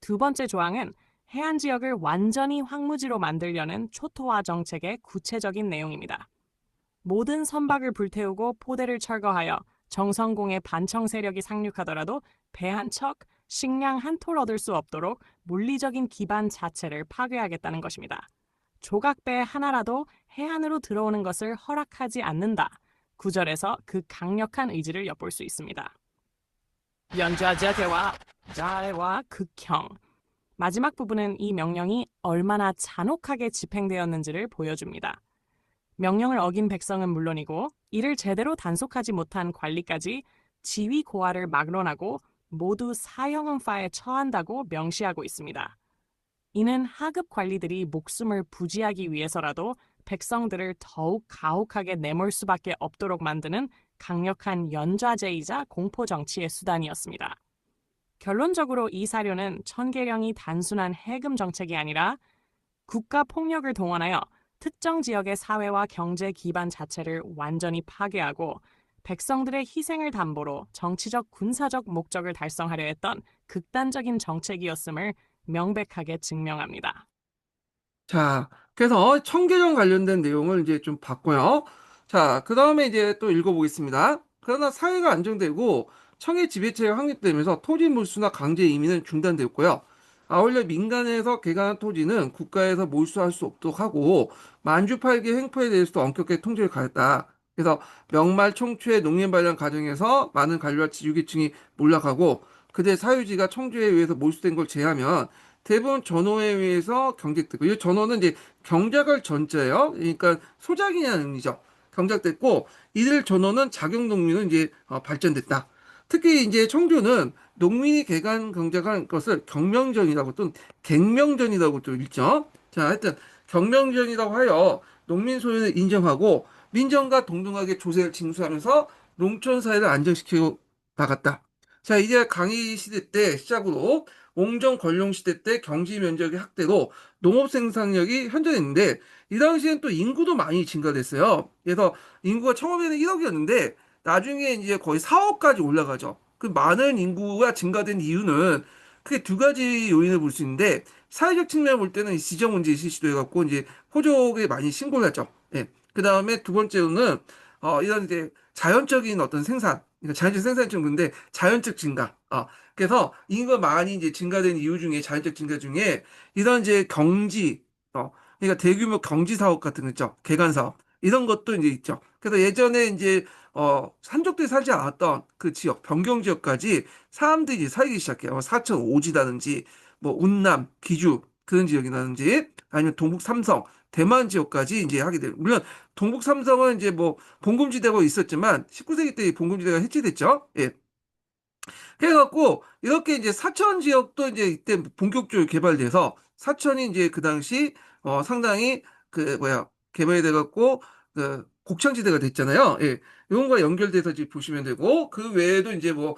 두 번째 조항은 해안 지역을 완전히 황무지로 만들려는 초토화 정책의 구체적인 내용입니다. 모든 선박을 불태우고 포대를 철거하여 정성공의 반청 세력이 상륙하더라도 배 한 척, 식량 한 톨 얻을 수 없도록 물리적인 기반 자체를 파괴하겠다는 것입니다. 조각배 하나라도 해안으로 들어오는 것을 허락하지 않는다. 구절에서 그 강력한 의지를 엿볼 수 있습니다. 연좌제대와 자해와 극형. 마지막 부분은 이 명령이 얼마나 잔혹하게 집행되었는지를 보여줍니다. 명령을 어긴 백성은 물론이고 이를 제대로 단속하지 못한 관리까지 지위 고하를 막론하고 모두 사형음파에 처한다고 명시하고 있습니다. 이는 하급 관리들이 목숨을 부지하기 위해서라도 백성들을 더욱 가혹하게 내몰 수밖에 없도록 만드는 강력한 연좌제이자 공포정치의 수단이었습니다. 결론적으로 이 사료는 천계령이 단순한 해금 정책이 아니라 국가 폭력을 동원하여 특정 지역의 사회와 경제 기반 자체를 완전히 파괴하고 백성들의 희생을 담보로 정치적 군사적 목적을 달성하려 했던 극단적인 정책이었음을 명백하게 증명합니다. 자, 그래서 청계령 관련된 내용을 이제 좀 봤고요. 자, 그 다음에 이제 또 읽어보겠습니다. 그러나 사회가 안정되고 청의 지배체가 확립되면서 토지 몰수나 강제 이민은 중단되었고요. 아울러 민간에서 개간한 토지는 국가에서 몰수할 수 없도록 하고 만주팔기 횡포에 대해서도 엄격하게 통제를 가했다. 그래서 명말 청초의 농림 발전 과정에서 많은 관료와 지주계층이 몰락하고 그들 사유지가 청주에 의해서 몰수된 걸 제하면 대부분 전호에 의해서 경작됐고, 이 전호는 이제 경작할 전자예요. 그러니까 소작이냐는 의미죠. 경작됐고, 이들 전호는 작용 농민으로 이제 발전됐다. 특히 이제 청주는 농민이 개간 경작한 것을 경명전이라고 또는 갱명전이라고 또 읽죠. 자, 하여튼 경명전이라고 하여 농민 소유를 인정하고 민정과 동등하게 조세를 징수하면서 농촌 사회를 안정시키고 나갔다. 자, 이제 강희 시대 때 시작으로 옹정 권룡 시대 때 경지 면적의 확대로 농업 생산력이 현저했는데 이 당시엔 또 인구도 많이 증가됐어요. 그래서 인구가 처음에는 1억이었는데 나중에 이제 거의 4억까지 올라가죠. 그 많은 인구가 증가된 이유는 크게 두 가지 요인을 볼 수 있는데 사회적 측면을 볼 때는 지정 문제 실시도해갖고 이제 호족에 많이 신고를 하죠. 예. 그 다음에 두 번째로는 이런 이제 자연적인 어떤 생산, 그러니까 자연적 생산이 좀 근데 자연적 증가. 그래서 인구가 많이 이제 증가된 이유 중에 자연적 증가 중에 이런 이제 경지, 그러니까 대규모 경지 사업 같은 거 있죠. 개간 사업 이런 것도 이제 있죠. 그래서 예전에 이제 산적들이 살지 않았던 그 지역, 변경 지역까지 사람들이 이제 살기 시작해요. 사천 오지다든지 뭐 운남, 기주 그런 지역이라든지 아니면 동북 삼성, 대만 지역까지 이제 하게 돼요. 물론 동북 삼성은 이제 뭐 봉금지대가 있었지만 19세기 때 봉금지대가 해체됐죠. 예. 그래갖고 이렇게 이제 사천 지역도 이제 이때 본격적으로 개발돼서 사천이 이제 그 당시 상당히 그 뭐야 개발이 돼갖고 그 곡창지대가 됐잖아요. 예. 이런과 연결돼서 이제 보시면 되고 그 외에도 이제 뭐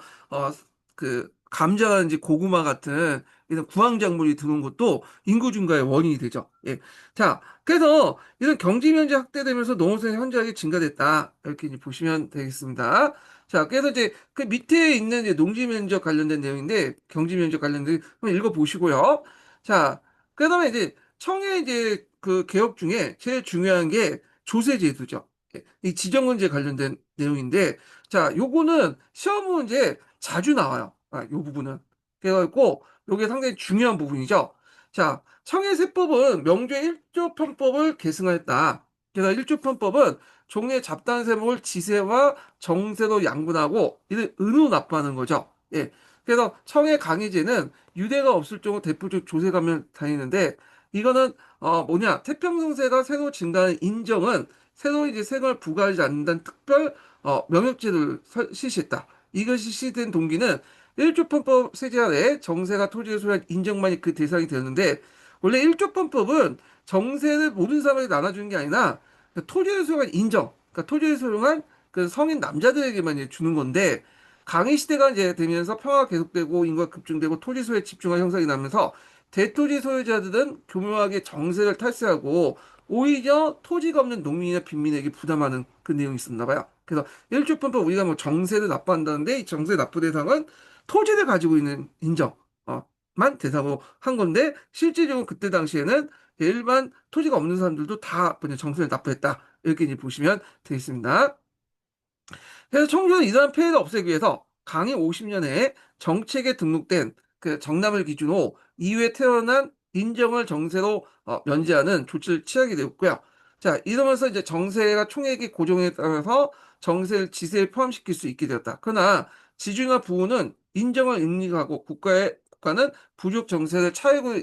그 감자라든지 고구마 같은 이런 구황작물이 들어온 것도 인구 증가의 원인이 되죠. 예. 자, 그래서 이런 경지 면적 확대되면서 농어촌이 현저하게 증가됐다. 이렇게 이제 보시면 되겠습니다. 자, 그래서 이제 그 밑에 있는 이제 농지 면적 관련된 내용인데 경지 면적 관련된 한번 읽어보시고요. 자, 그다음에 이제 청해 이제 그 개혁 중에 제일 중요한 게 조세제도죠. 예, 이 지정문제 관련된 내용인데, 자, 요거는 시험 문제 자주 나와요. 요 부분은. 그래갖고 요게 상당히 중요한 부분이죠. 자, 청해세법은 명주의 1조 편법을 계승하였다. 그래서 1조 편법은 종의 잡다한 세목을 지세와 정세로 양분하고 이를 은으로 납부하는 거죠. 예. 그래서 청해 강의제는 유대가 없을 정도 대표적 조세감을 다니는데 이거는 뭐냐 태평성세가 새로 증가하는 인정은 새로 이제 세금을 부과하지 않는다는 특별 명역제도를 실시했다. 이것이 실시된 동기는 1조편법 세제 아래 정세가 토지를 소유한 인정만이 그 대상이 되었는데 원래 1조편법은 정세를 모든 사람에게 나눠주는 게 아니라 토지를 소유한 인정, 그러니까 토지를 소유한 그 성인 남자들에게만 이제 주는 건데 강의 시대가 이제 되면서 평화가 계속되고 인구가 급증되고 토지 소유에 집중한 형성이 나면서 대토지 소유자들은 교묘하게 정세를 탈세하고 오히려 토지가 없는 농민이나 빈민에게 부담하는 그 내용이 있었나 봐요. 그래서 일주편법 우리가 뭐 정세를 납부한다는데 이 정세 납부 대상은 토지를 가지고 있는 인정만 대상으로 한 건데 실질적으로 그때 당시에는 일반 토지가 없는 사람들도 다 그냥 정세를 납부했다. 이렇게 이제 보시면 되겠습니다. 그래서 청주는 이러한 폐해를 없애기 위해서 강의 50년에 정책에 등록된 그 정남을 기준으로 이후에 태어난 인정을 정세로 면제하는 조치를 취하게 되었고요. 자, 이러면서 이제 정세가 총액이 고정에 따라서 정세를 지세에 포함시킬 수 있게 되었다. 그러나 지주나 부호는 인정을 인정하고 국가는 부족 정세를 차액으로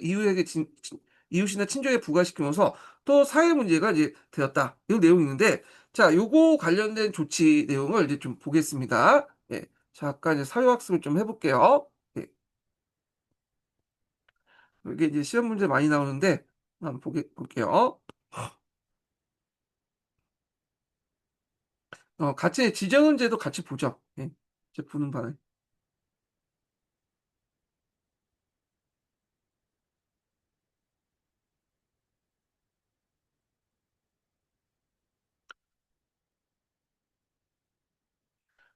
이웃이나 친족에 부과시키면서 또 사회 문제가 이제 되었다. 이 내용이 있는데 자, 요거 관련된 조치 내용을 이제 좀 보겠습니다. 예. 잠깐 이제 사회학습을 좀 해볼게요. 예. 이게 이제 시험 문제 많이 나오는데, 한번 볼게요. 같이 지정은제도 같이 보죠. 예. 이제 보는 바에.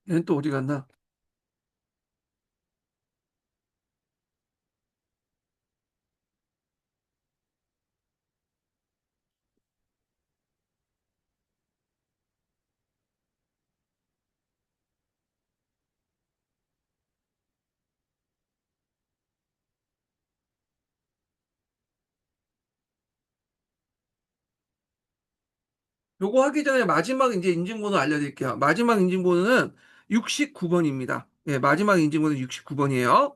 얘는 또 어디 갔나? 요거 하기 전에 마지막 이제 인증번호 알려드릴게요. 마지막 인증번호는 69번입니다. 예, 마지막 인증번호 69번이에요.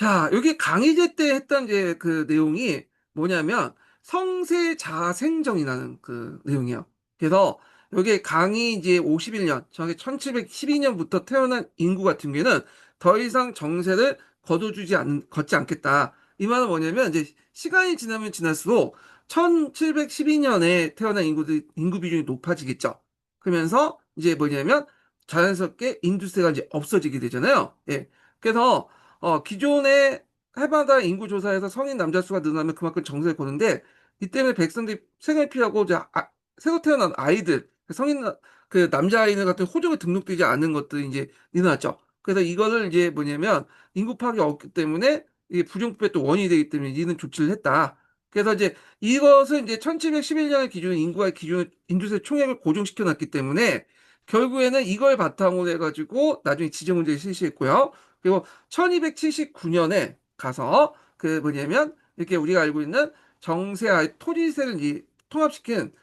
자, 여기 강희제 때 했던 이제 그 내용이 뭐냐면 성세자생정이라는 그 내용이에요. 그래서 여기 강희 이제 51년, 정확히 1712년부터 태어난 인구 같은 경우에는 더 이상 정세를 걷지 않겠다. 이 말은 뭐냐면 이제 시간이 지나면 지날수록 1712년에 태어난 인구 비중이 높아지겠죠. 그러면서 이제 뭐냐면 자연스럽게 인두세가 이제 없어지게 되잖아요. 예. 그래서 기존의 해마다 인구조사에서 성인 남자 수가 늘어나면 그만큼 정세를 거는데, 이 때문에 백성들이 세금을 피하고, 이제 새로 태어난 아이들, 그 남자아이들 같은 호적에 등록되지 않은 것들이 이제 일어났죠. 그래서 이거를 이제 뭐냐면, 인구 파악이 없기 때문에, 이게 부정부패 또 원인이 되기 때문에 이는 조치를 했다. 그래서 이제 이것을 이제 1711년을 기준 인두세 총액을 고정시켜 놨기 때문에, 결국에는 이걸 바탕으로 해가지고, 나중에 지정문제를 실시했고요. 그리고 1279년에 가서 그 뭐냐면 이렇게 우리가 알고 있는 정세와 토지세를 통합시킨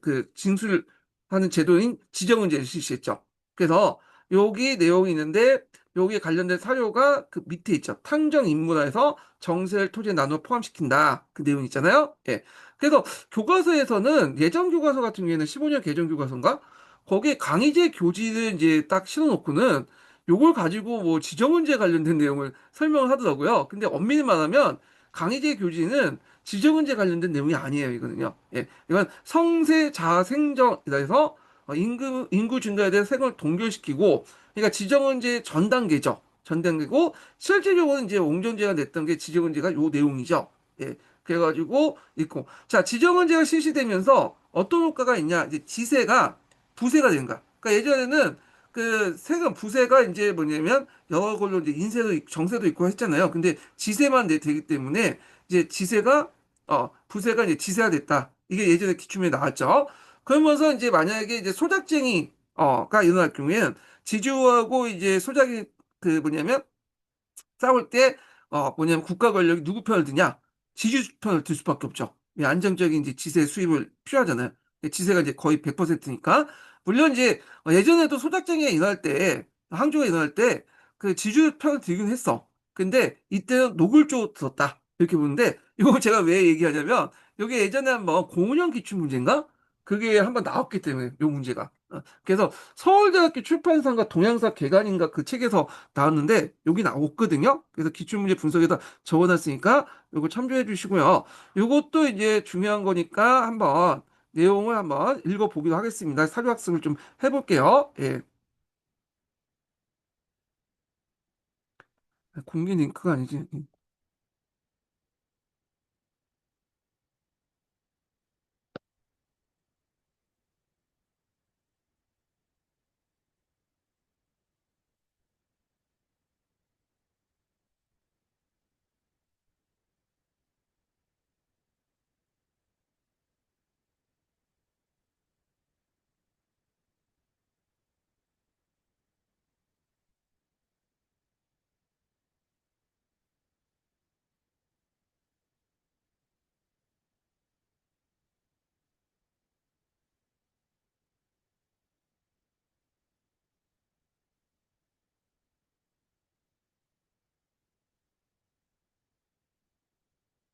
그 징수하는 제도인 지정은제를 실시했죠. 그래서 여기 내용이 있는데 여기에 관련된 사료가 그 밑에 있죠. 탕정인문화에서 정세를 토지에 나눠 포함시킨다. 그 내용 있잖아요. 예. 그래서 교과서에서는 예전 교과서 같은 경우에는 15년 개정 교과서인가? 거기에 강의제 교지를 이제 딱 실어놓고는 요걸 가지고 뭐 지정 문제 관련된 내용을 설명을 하더라고요. 근데 엄밀히 말하면 강의제 교지는 지정 문제 관련된 내용이 아니에요, 이거는요. 예. 이건 성세 자생정이라 해서 인구 증가에 대해 세금을 동결시키고, 그러니까 지정 문제 전 단계죠. 전 단계고, 실질적으로는 이제 옹정제가 냈던 게 지정 문제가 요 내용이죠. 예. 그래가지고 있고. 자, 지정 문제가 실시되면서 어떤 효과가 있냐? 이제 지세가 부세가 되는 거야. 그러니까 예전에는 그 세금 부세가 이제 뭐냐면 여러 걸로 이제 정세도 있고 했잖아요. 근데 지세만 되기 때문에 이제 부세가 이제 지세가 됐다. 이게 예전에 기출문에 나왔죠. 그러면서 이제 만약에 이제 소작쟁이가 일어날 경우에는 지주하고 이제 소작이 그 뭐냐면 싸울 때, 뭐냐면 국가 권력이 누구 편을 드냐? 지주 편을 들 수밖에 없죠. 이 안정적인 이제 지세 수입을 필요하잖아요. 지세가 이제 거의 100%니까. 물론 이제 예전에도 소작쟁이가 일어날 때, 항조가 일어날 때, 그 지주 편을 들긴 했어. 근데 이때는 노골적으로 들었다. 이렇게 보는데, 이거 제가 왜 얘기하냐면, 여기 예전에 한번 공운형 기출 문제인가? 그게 한번 나왔기 때문에, 요 문제가. 그래서 서울대학교 출판사인가 동양사 개간인가 그 책에서 나왔는데 여기 나왔거든요. 그래서 기출문제 분석에다 적어놨으니까 이거 참조해 주시고요. 이것도 이제 중요한 거니까 한번 내용을 한번 읽어보기로 하겠습니다. 사료 학습을 좀 해볼게요. 예. 공개 링크가 아니지.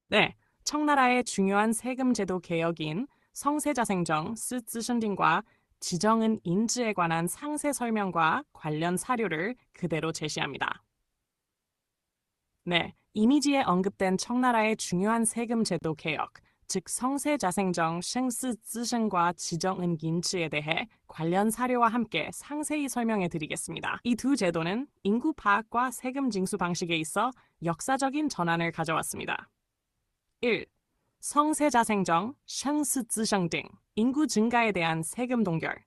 네, 청나라의 중요한 세금 제도 개혁인 성세자생정 스즈신딩과 지정은 인지에 관한 상세 설명과 관련 사료를 그대로 제시합니다. 네, 이미지에 언급된 청나라의 중요한 세금 제도 개혁, 즉 성세자생정 생스즈신과 지정은 인지에 대해 관련 사료와 함께 상세히 설명해 드리겠습니다. 이 두 제도는 인구 파악과 세금 징수 방식에 있어 역사적인 전환을 가져왔습니다. 1. 성세자생정, 샹스즈성 등 인구 증가에 대한 세금 동결.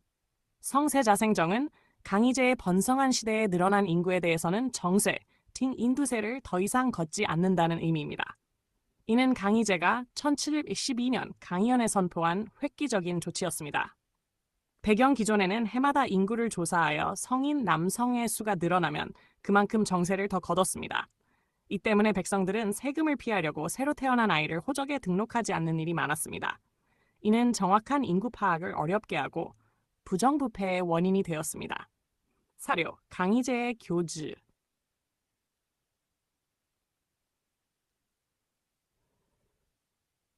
성세자생정은 강희제의 번성한 시대에 늘어난 인구에 대해서는 정세, 인두세를 더 이상 걷지 않는다는 의미입니다. 이는 강희제가 1712년 강희연에 선포한 획기적인 조치였습니다. 배경 기존에는 해마다 인구를 조사하여 성인 남성의 수가 늘어나면 그만큼 정세를 더 걷었습니다. 이 때문에 백성들은 세금을 피하려고 새로 태어난 아이를 호적에 등록하지 않는 일이 많았습니다. 이는 정확한 인구 파악을 어렵게 하고 부정부패의 원인이 되었습니다. 사료, 강희제의 교즈.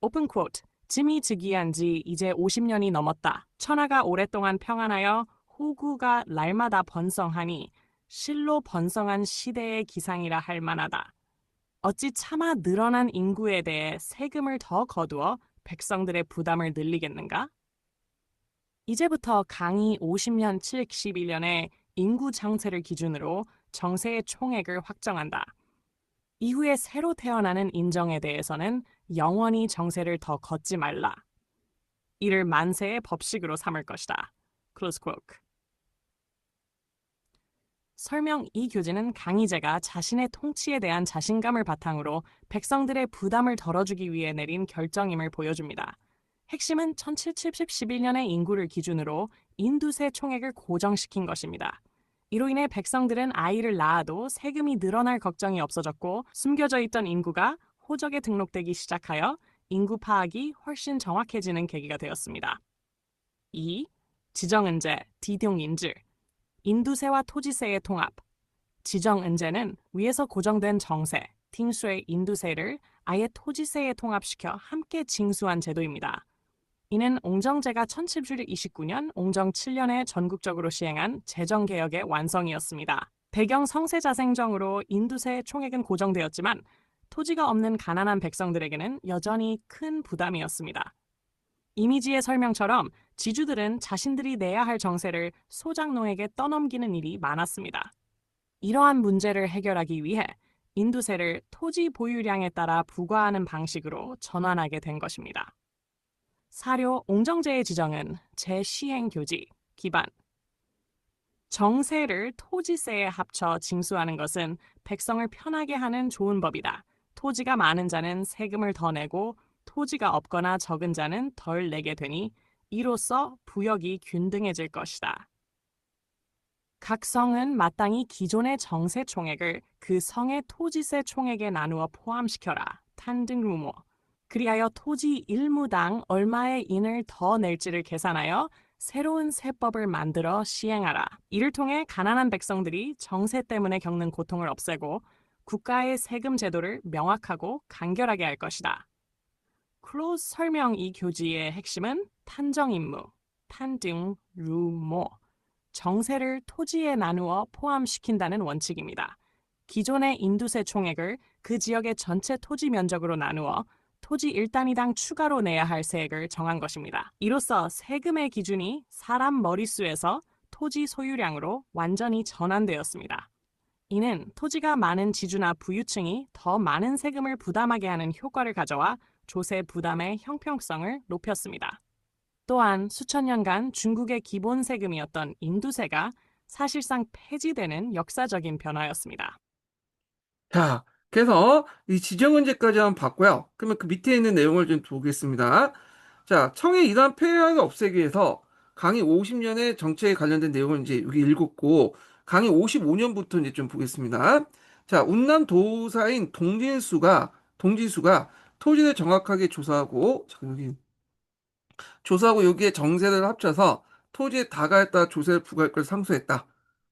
오픈 쿼트. 짐이 즉위한 지 이제 50년이 넘었다. 천하가 오랫동안 평안하여 호구가 날마다 번성하니 실로 번성한 시대의 기상이라 할 만하다. 어찌 차마 늘어난 인구에 대해 세금을 더 거두어 백성들의 부담을 늘리겠는가? 이제부터 강이 50년 71년에 인구 정체를 기준으로 정세의 총액을 확정한다. 이후에 새로 태어나는 인정에 대해서는 영원히 정세를 더 걷지 말라. 이를 만세의 법칙으로 삼을 것이다. Close quote. 설명 이 교재는 강희제가 자신의 통치에 대한 자신감을 바탕으로 백성들의 부담을 덜어주기 위해 내린 결정임을 보여줍니다. 핵심은 1711년의 인구를 기준으로 인두세 총액을 고정시킨 것입니다. 이로 인해 백성들은 아이를 낳아도 세금이 늘어날 걱정이 없어졌고 숨겨져 있던 인구가 호적에 등록되기 시작하여 인구 파악이 훨씬 정확해지는 계기가 되었습니다. 2. 지정은제, 디동인질. 인두세와 토지세의 통합. 지정은제는 위에서 고정된 정세, 팅수의 인두세를 아예 토지세에 통합시켜 함께 징수한 제도입니다. 이는 옹정제가 1729년, 옹정 7년에 전국적으로 시행한 재정개혁의 완성이었습니다. 배경 성세자생정으로 인두세 총액은 고정되었지만 토지가 없는 가난한 백성들에게는 여전히 큰 부담이었습니다. 이미지의 설명처럼 지주들은 자신들이 내야 할 정세를 소장농에게 떠넘기는 일이 많았습니다. 이러한 문제를 해결하기 위해 인두세를 토지 보유량에 따라 부과하는 방식으로 전환하게 된 것입니다. 사료 옹정제의 지정은 제시행교지, 기반. 정세를 토지세에 합쳐 징수하는 것은 백성을 편하게 하는 좋은 법이다. 토지가 많은 자는 세금을 더 내고 토지가 없거나 적은 자는 덜 내게 되니 이로써 부역이 균등해질 것이다. 각 성은 마땅히 기존의 정세 총액을 그 성의 토지세 총액에 나누어 포함시켜라. 탄등루모. 그리하여 토지 일무당 얼마의 인을 더 낼지를 계산하여 새로운 세법을 만들어 시행하라. 이를 통해 가난한 백성들이 정세 때문에 겪는 고통을 없애고 국가의 세금 제도를 명확하고 간결하게 할 것이다. 클로즈 설명 이 교지의 핵심은 탄정 임무, 탄등 루모, 정세를 토지에 나누어 포함시킨다는 원칙입니다. 기존의 인두세 총액을 그 지역의 전체 토지 면적으로 나누어 토지 일단위당 추가로 내야 할 세액을 정한 것입니다. 이로써 세금의 기준이 사람 머릿수에서 토지 소유량으로 완전히 전환되었습니다. 이는 토지가 많은 지주나 부유층이 더 많은 세금을 부담하게 하는 효과를 가져와 조세 부담의 형평성을 높였습니다. 또한 수천 년간 중국의 기본 세금이었던 인두세가 사실상 폐지되는 역사적인 변화였습니다. 자, 그래서 이 지정은제까지 한번 봤고요. 그러면 그 밑에 있는 내용을 좀 보겠습니다. 자, 청의 이단 폐하를 없애기 위해서 강의 50년의 정책에 관련된 내용을 이제 여기 읽었고, 강의 55년부터 이제 좀 보겠습니다. 자, 운남 도사인 동진수가 토지를 정확하게 조사하고, 자, 여기 조사하고 여기에 정세를 합쳐서 토지의 다가에 따라 조세를 부과할 것을 상소했다.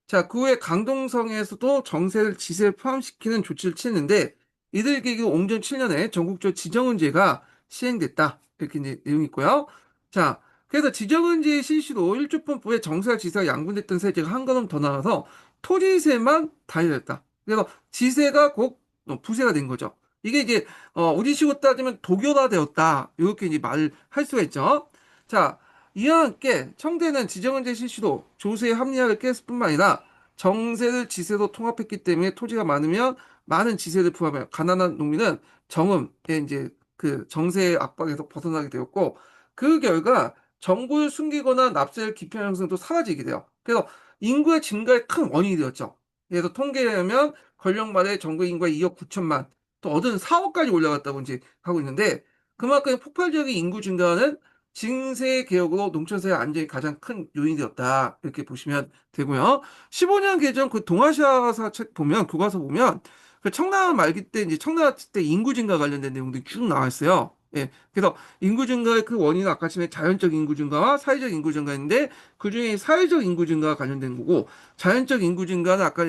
자, 그 후에 강동성에서도 정세를 지세를 포함시키는 조치를 취했는데 이들 계기로 옹전 7년에 전국적 지정은제가 시행됐다. 이렇게 이제 내용이 있고요. 자, 그래서 지정은제 실시로 일주분부에 정세와 지세가 양분됐던 세제가 한 걸음 더 나가서 토지세만 단일화됐다. 그래서 지세가 곧 부세가 된 거죠. 이게 이제 우리식으로 따지면 도교화되었다. 이렇게 이제 말할 수가 있죠. 자, 이와 함께 청대는 지정은제 실시로 조세의 합리화를 깼을 뿐만 아니라 정세를 지세로 통합했기 때문에 토지가 많으면 많은 지세를 부과하며 가난한 농민은 정음의 이제 그 정세의 압박에서 벗어나게 되었고 그 결과 정부를 숨기거나 납세를 기피하는 형성도 사라지게 돼요. 그래서 인구의 증가에 큰 원인이 되었죠. 그래서 통계에 의하면 권력 말에 전국 인구가 2억 9천만 또 얻은 4억까지 올라갔다고 이제 하고 있는데 그만큼 폭발적인 인구 증가는 징세 개혁으로 농촌사회 안정이 가장 큰 요인이 되었다. 이렇게 보시면 되고요. 15년 개정 그 동아시아사 책 보면 교과서 보면 그 청나라 말기 때 이제 청나라 때 인구 증가 관련된 내용들이 쭉 나와 있어요. 예. 그래서 인구 증가의 그 원인은 아까 전에 자연적 인구 증가와 사회적 인구 증가인데 그중에 사회적 인구 증가가 관련된 거고 자연적 인구 증가는 아까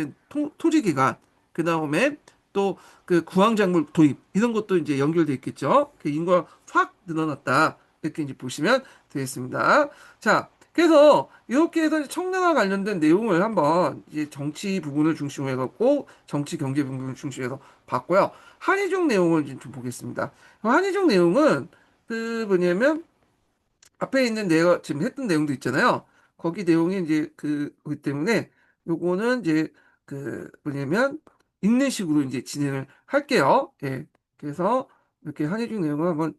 토지 기간 그다음에 또 그 구황작물 도입 이런 것도 이제 연결돼 있겠죠. 그 인구가 확 늘어났다. 이렇게 이제 보시면 되겠습니다. 자, 그래서 이렇게 해서 이제 청량화 관련된 내용을 한번 이제 정치 부분을 중심으로 해갖고 정치 경제 부분을 중심으로 해서 봤고요. 한의종 내용을 이제 좀 보겠습니다. 한의종 내용은 그 뭐냐면 앞에 있는 내가 지금 했던 내용도 있잖아요. 거기 내용이 이제 그거기 때문에 요거는 이제 그 뭐냐면 읽는 식으로 이제 진행을 할게요. 예. 그래서 이렇게 한의종 내용을 한번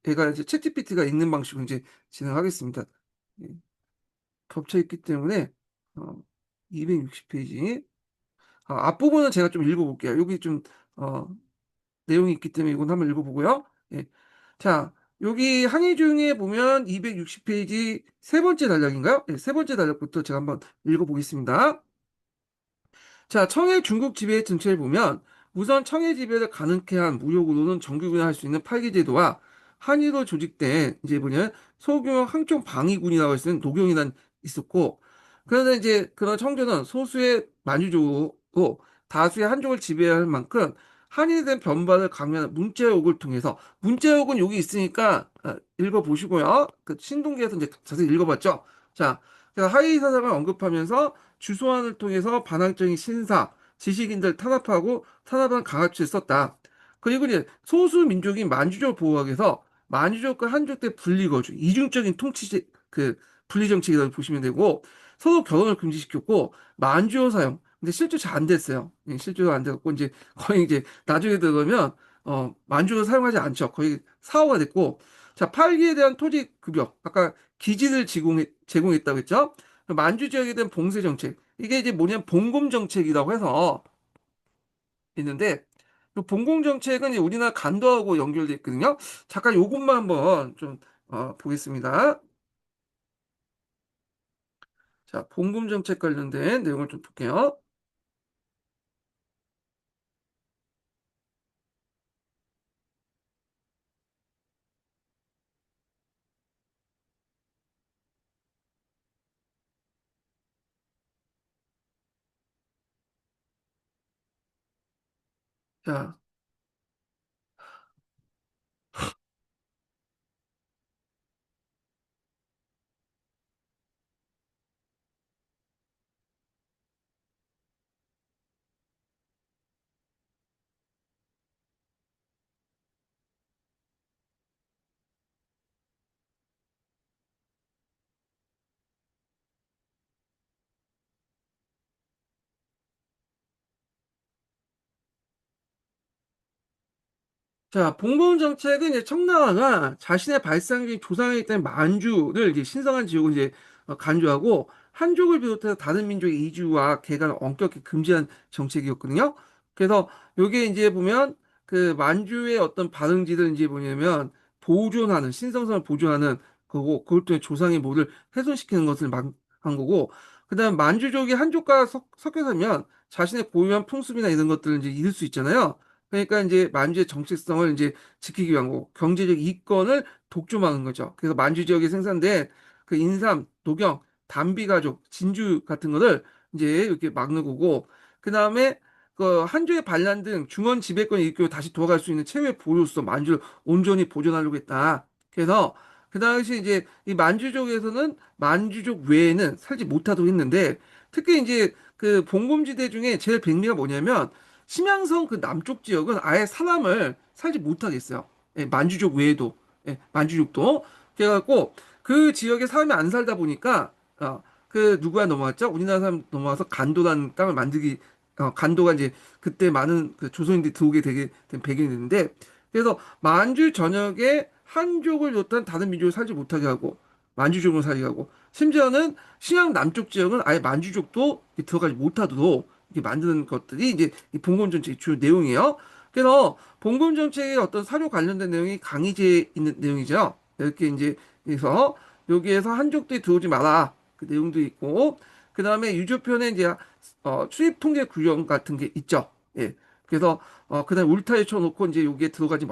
얘가 이제 챗GPT가 읽는 방식으로 이제 진행하겠습니다. 예. 겹쳐 있기 때문에 어, 260페이지. 앞부분은 제가 좀 읽어볼게요. 여기 좀 어, 내용이 있기 때문에 이건 한번 읽어보고요. 예. 자, 여기 항의 중에 보면 260페이지 세 번째 단락인가요? 예, 세 번째 단락부터 제가 한번 읽어보겠습니다. 자, 청해 중국 지배 정책을 보면 우선 청해 지배를 가능케 한 무역으로는 정규군을 할 수 있는 팔기 제도와 한의로 조직된 이제 뭐냐 소규모 항총 방위군이라고 했을 때 노경이란 있었고 그런데 이제 그런 청조는 소수의 만주족고 다수의 한족을 지배할 만큼 한일에 대한 변발을 강요하는 문자욕을 통해서 문자욕은 여기 있으니까 읽어보시고요. 그 신동기에서 이제 자세히 읽어봤죠. 자, 제가 하위 사상을 언급하면서 주소안을 통해서 반항적인 신사, 지식인들 탄압하고 탄압한 강압치를 썼다. 그리고 이제 소수 민족인 만주족을 보호하기 위해서 만주족과 한족 대 분리거주, 이중적인 통치 그 분리 정책이라고 보시면 되고 서로 결혼을 금지시켰고 만주어 사용. 근데 실제 잘 안 됐어요. 실제로 안 돼갖고 이제 거의 이제 나중에 들어가면 만주어 사용하지 않죠. 거의 사호가 됐고 자 팔기에 대한 토지 급여 아까 기지를 제공했다고 했죠. 만주 지역에 대한 봉쇄 정책. 이게 이제 뭐냐면 봉금 정책이라고 해서 있는데 이 봉공 정책은 이제 우리나라 간도하고 연결돼 있거든요. 잠깐 요것만 한번 좀 보겠습니다. 자, 봉금 정책 관련된 내용을 좀 볼게요. 자, 자, 봉건 정책은 이제 청나라가 자신의 발상적인 조상이기 때문에 만주를 이제 신성한 지역으로 이제 간주하고 한족을 비롯해서 다른 민족의 이주와 개간을 엄격히 금지한 정책이었거든요. 그래서 요게 이제 보면 그 만주의 어떤 발흥지를 이제 뭐냐면 보존하는 신성성을 보존하는 거고 그걸 통해 조상의 모를 훼손시키는 것을 막한 거고 그다음 만주족이 한족과 섞여 살면 자신의 고유한 풍습이나 이런 것들을 이제 잃을 수 있잖아요. 그러니까 이제 만주의 정체성을 이제 지키기 위한 거고 경제적 이권을 독점하는 거죠. 그래서 만주 지역에 생산된 그 인삼, 녹용, 담비가족, 진주 같은 거를 이제 이렇게 막는 거고 그 다음에 그 한족의 반란 등 중원 지배권을 일으키고 다시 돌아갈 수 있는 최후의 보루로서 만주를 온전히 보존하려고 했다. 그래서 그 당시 이제 이 만주족에서는 만주족 외에는 살지 못하도록 했는데 특히 이제 그 봉검지대 중에 제일 백미가 뭐냐면 심양성 그 남쪽 지역은 아예 사람을 살지 못하게 했어요. 예, 만주족 외에도. 예, 만주족도. 그래갖고 그 지역에 사람이 안 살다 보니까, 그 누구야 넘어왔죠? 우리나라 사람 넘어와서 간도라는 땅을 만들기, 간도가 이제 그때 많은 그 조선인들이 들어오게 되게 된 배경이 있는데, 그래서 만주 전역에 한족을 비롯한 다른 민족을 살지 못하게 하고, 만주족을 살게 하고, 심지어는 신양 남쪽 지역은 아예 만주족도 들어가지 못하도록 이렇게 만드는 것들이 이제 이 봉건 정책의 주요 내용이에요. 그래서 봉건 정책의 어떤 사료 관련된 내용이 강의제에 있는 내용이죠. 이렇게 이제 그래서 여기에서 한족들이 들어오지 마라 그 내용도 있고 그 다음에 유조편에 이제 출입 통제 규정 같은 게 있죠. 예. 그래서 그다음 울타리 쳐놓고 이제 여기에 들어가지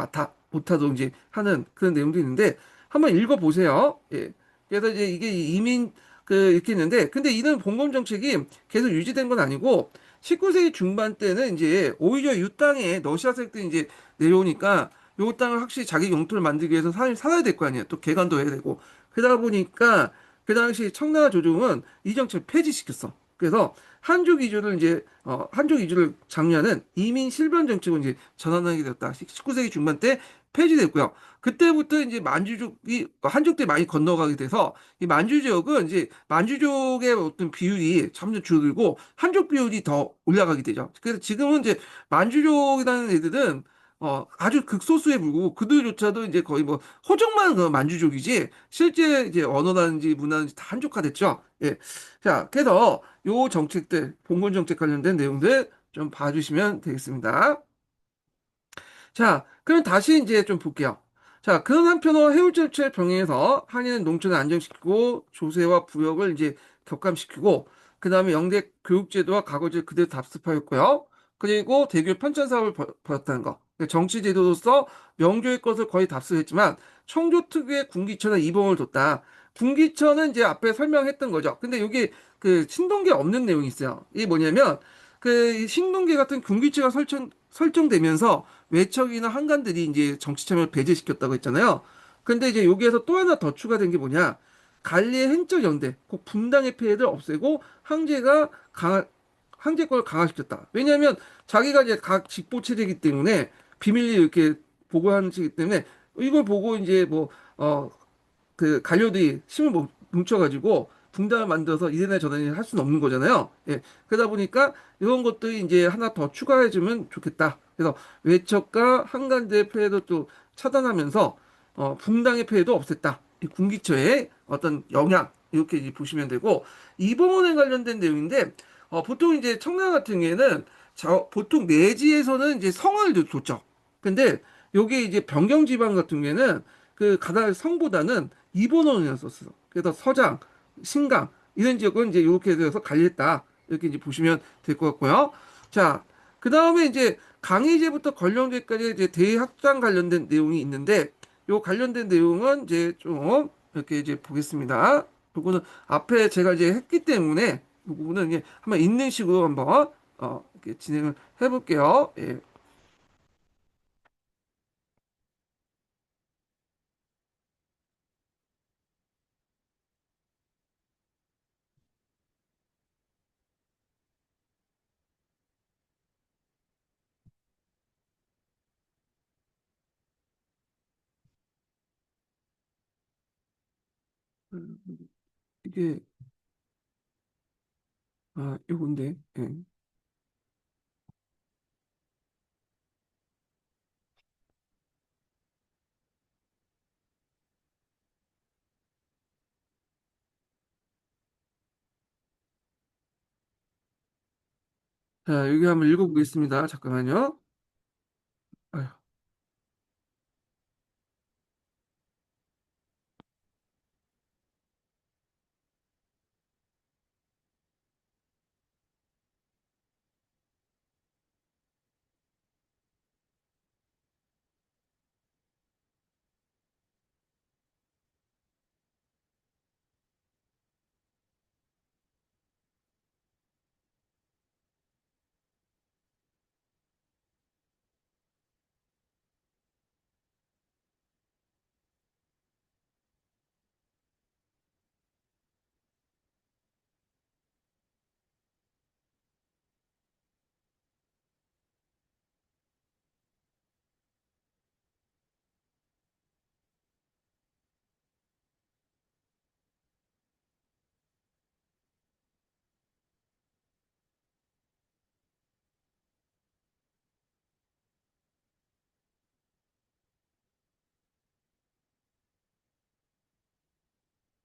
못하도록 이제 하는 그런 내용도 있는데 한번 읽어보세요. 예. 그래서 이제 이게 이민 그 이렇게 있는데 근데 이런 봉건 정책이 계속 유지된 건 아니고 19세기 중반 때는 이제 오히려 이 땅에 러시아 세력들이 이제 내려오니까 요 땅을 확실히 자기 영토를 만들기 위해서 사람이 살아야 될 거 아니에요. 또 개간도 해야 되고. 그러다 보니까 그 당시 청나라 조정은 이 정책을 폐지시켰어. 그래서 한족 이주를 이제 한족 이주를 장려하는 이민 실변 정책으로 이제 전환하게 되었다. 19세기 중반 때 폐지됐고요. 그때부터 이제 만주족이 한족들이 많이 건너가게 돼서 이 만주 지역은 이제 만주족의 어떤 비율이 점점 줄고 한족 비율이 더 올라가게 되죠. 그래서 지금은 이제 만주족이라는 애들은 아주 극소수에 불구하고 그들조차도 이제 거의 뭐 호적만 그 만주족이지 실제 이제 언어라든지 문화든지 다 한족화됐죠. 예. 자, 그래서 요 정책들, 봉건 정책 관련된 내용들 좀 봐주시면 되겠습니다. 자, 그럼 다시 이제 좀 볼게요. 자, 그런 한편으로 해울절체 병행해서 한인은 농촌을 안정시키고 조세와 부역을 이제 격감시키고 그 다음에 영대 교육제도와 과거제 그대로 답습하였고요. 그리고 대규모 편찬 사업을 벌였다는 거. 정치 제도로서 명조의 것을 거의 답습했지만 청조 특유의 군기천은 이봉을 뒀다. 군기천은 이제 앞에 설명했던 거죠. 근데 여기 그 신동계 없는 내용이 있어요. 이게 뭐냐면 그 신동계 같은 군기체가 설정되면서 외척이나 한관들이 이제 정치 참여를 배제시켰다고 했잖아요. 근데 이제 여기에서 또 하나 더 추가된 게 뭐냐? 관리의 행적 연대, 곧 분당의 폐해를 없애고 항제권을 강화시켰다. 왜냐하면 자기가 이제 각 직보 체제이기 때문에 비밀리 이렇게 보고하는 시기 때문에 이걸 보고 이제 그 관료들이 힘을 뭉쳐가지고 분단을 만들어서 이래나 저래나 할 수는 없는 거잖아요. 예. 그러다 보니까 이런 것들이 이제 하나 더 추가해주면 좋겠다. 그래서 외척과 한간대의 폐해도 또 차단하면서 분당의 폐해도 없앴다. 이 군기처의 어떤 영향 이렇게 이제 보시면 되고 이봉원에 관련된 내용인데 보통 이제 청라 같은 경우에는 보통 내지에서는 이제 성을 뒀죠. 근데 여기 이제 변경지방 같은 경우에는 그 가다 성보다는 이번원을 썼어. 그래서 서장, 신강 이런 지역은 이제 이렇게 돼서 관리했다. 이렇게 이제 보시면 될 것 같고요. 자, 그 다음에 이제 강의제부터 권력제까지 이제 대학장 관련된 내용이 있는데 요 관련된 내용은 이제 좀 이렇게 이제 보겠습니다. 요거는 앞에 제가 이제 했기 때문에 이 부분은 이제 한번 있는 식으로 한번 이렇게 진행을 해볼게요. 예. 음, 이게 요건데. 예. 자, 여기 한번 읽어보겠습니다. 잠깐만요. 아휴.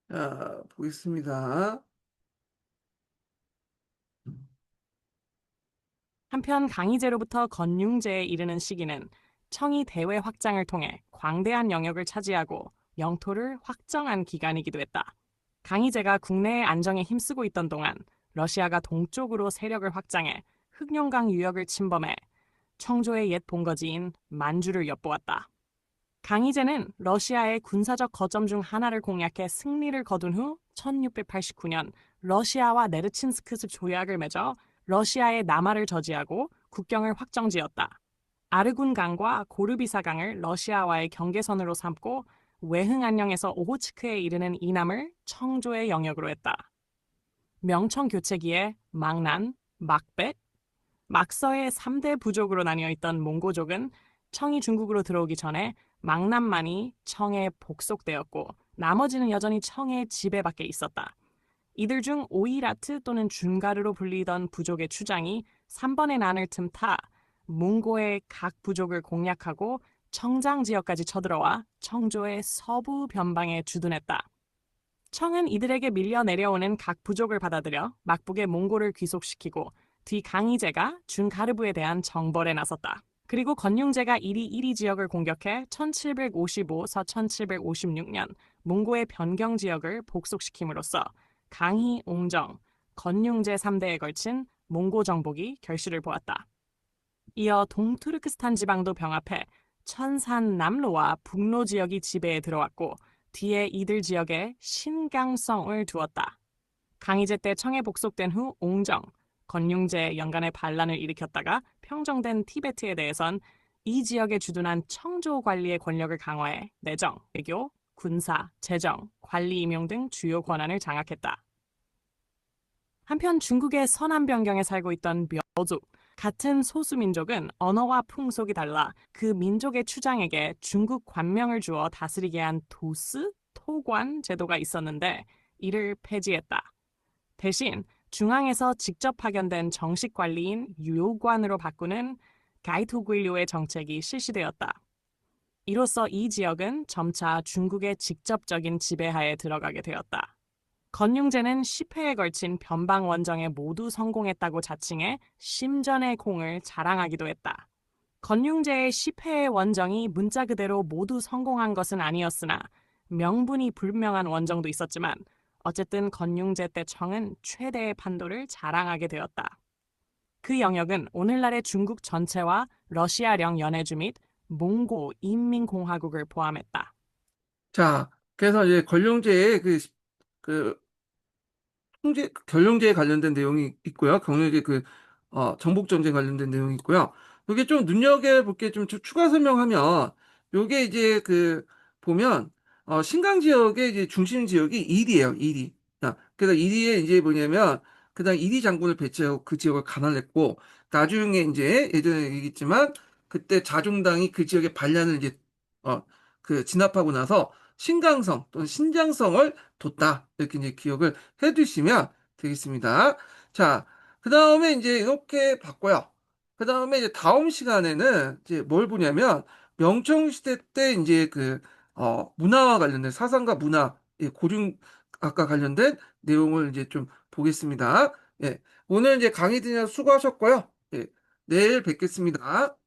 자, 보겠습니다. 한편 강희제로부터 건융제에 이르는 시기는 청이 대외 확장을 통해 광대한 영역을 차지하고 영토를 확정한 기간이기도 했다. 강희제가 국내의 안정에 힘쓰고 있던 동안 러시아가 동쪽으로 세력을 확장해 흑룡강 유역을 침범해 청조의 옛 본거지인 만주를 엿보았다. 강희제는 러시아의 군사적 거점 중 하나를 공략해 승리를 거둔 후 1689년 러시아와 네르친스크 습 조약을 맺어 러시아의 남하를 저지하고 국경을 확정지었다. 아르군강과 고르비사강을 러시아와의 경계선으로 삼고 외흥안령에서 오호츠크에 이르는 이남을 청조의 영역으로 했다. 명청 교체기에 망난, 막벳, 막서의 3대 부족으로 나뉘어 있던 몽고족은 청이 중국으로 들어오기 전에 망난만이 청에 복속되었고 나머지는 여전히 청의 지배밖에 있었다. 이들 중 오이라트 또는 준가르로 불리던 부족의 추장이 3번의 난을 틈타 몽고의 각 부족을 공략하고 청장 지역까지 쳐들어와 청조의 서부 변방에 주둔했다. 청은 이들에게 밀려 내려오는 각 부족을 받아들여 막북의 몽고를 귀속시키고 뒤 강희제가 준가르부에 대한 정벌에 나섰다. 그리고 건륭제가 이리 이리 지역을 공격해 1755서 1756년 몽고의 변경 지역을 복속시킴으로써 강희, 옹정, 건륭제 3대에 걸친 몽고 정복이 결실을 보았다. 이어 동투르크스탄 지방도 병합해 천산 남로와 북로 지역이 지배에 들어왔고 뒤에 이들 지역에 신강성을 두었다. 강희제 때 청에 복속된 후 옹정, 건륭제 연간의 반란을 일으켰다가 평정된 티베트에 대해선 이 지역에 주둔한 청조 관리의 권력을 강화해 내정, 외교, 군사, 재정, 관리 임용 등 주요 권한을 장악했다. 한편 중국의 서남 변경에 살고 있던 묘족, 같은 소수민족은 언어와 풍속이 달라 그 민족의 추장에게 중국 관명을 주어 다스리게 한 도스, 토관 제도가 있었는데 이를 폐지했다. 대신 중앙에서 직접 파견된 정식 관리인 유관으로 바꾸는 가이토구일료의 정책이 실시되었다. 이로써 이 지역은 점차 중국의 직접적인 지배하에 들어가게 되었다. 건륭제는 10회에 걸친 변방 원정에 모두 성공했다고 자칭해 심전의 공을 자랑하기도 했다. 건륭제의 10회의 원정이 문자 그대로 모두 성공한 것은 아니었으나 명분이 불명한 원정도 있었지만 어쨌든 건륭제 때 청은 최대의 판도를 자랑하게 되었다. 그 영역은 오늘날의 중국 전체와 러시아령 연해주 및 몽고 인민공화국을 포함했다. 자, 그래서 이제 권룡제의 그 결룡제에 관련된 내용이 있고요. 경력의 정복 전쟁 관련된 내용이 있고요. 여기 좀 눈여겨볼 게 좀 추가 설명하면, 요게 이제 보면, 신강 지역의 이제 중심 지역이 이리예요, 이리. 자, 그래서 이리에 이제 뭐냐면, 그다음 이리 장군을 배치하고 그 지역을 관할했고, 나중에 이제 예전에 얘기했지만, 그때 자중당이 그 지역의 반란을 이제, 진압하고 나서 신강성 또는 신장성을 뒀다. 이렇게 이제 기억을 해두시면 되겠습니다. 자, 그 다음에 이제 이렇게 봤고요. 그 다음에 이제 다음 시간에는 이제 뭘 보냐면 명청시대 때 이제 문화와 관련된 사상과 문화, 예, 고륜학과 관련된 내용을 이제 좀 보겠습니다. 예, 오늘 이제 강의 들으셔서 수고하셨고요. 예, 내일 뵙겠습니다.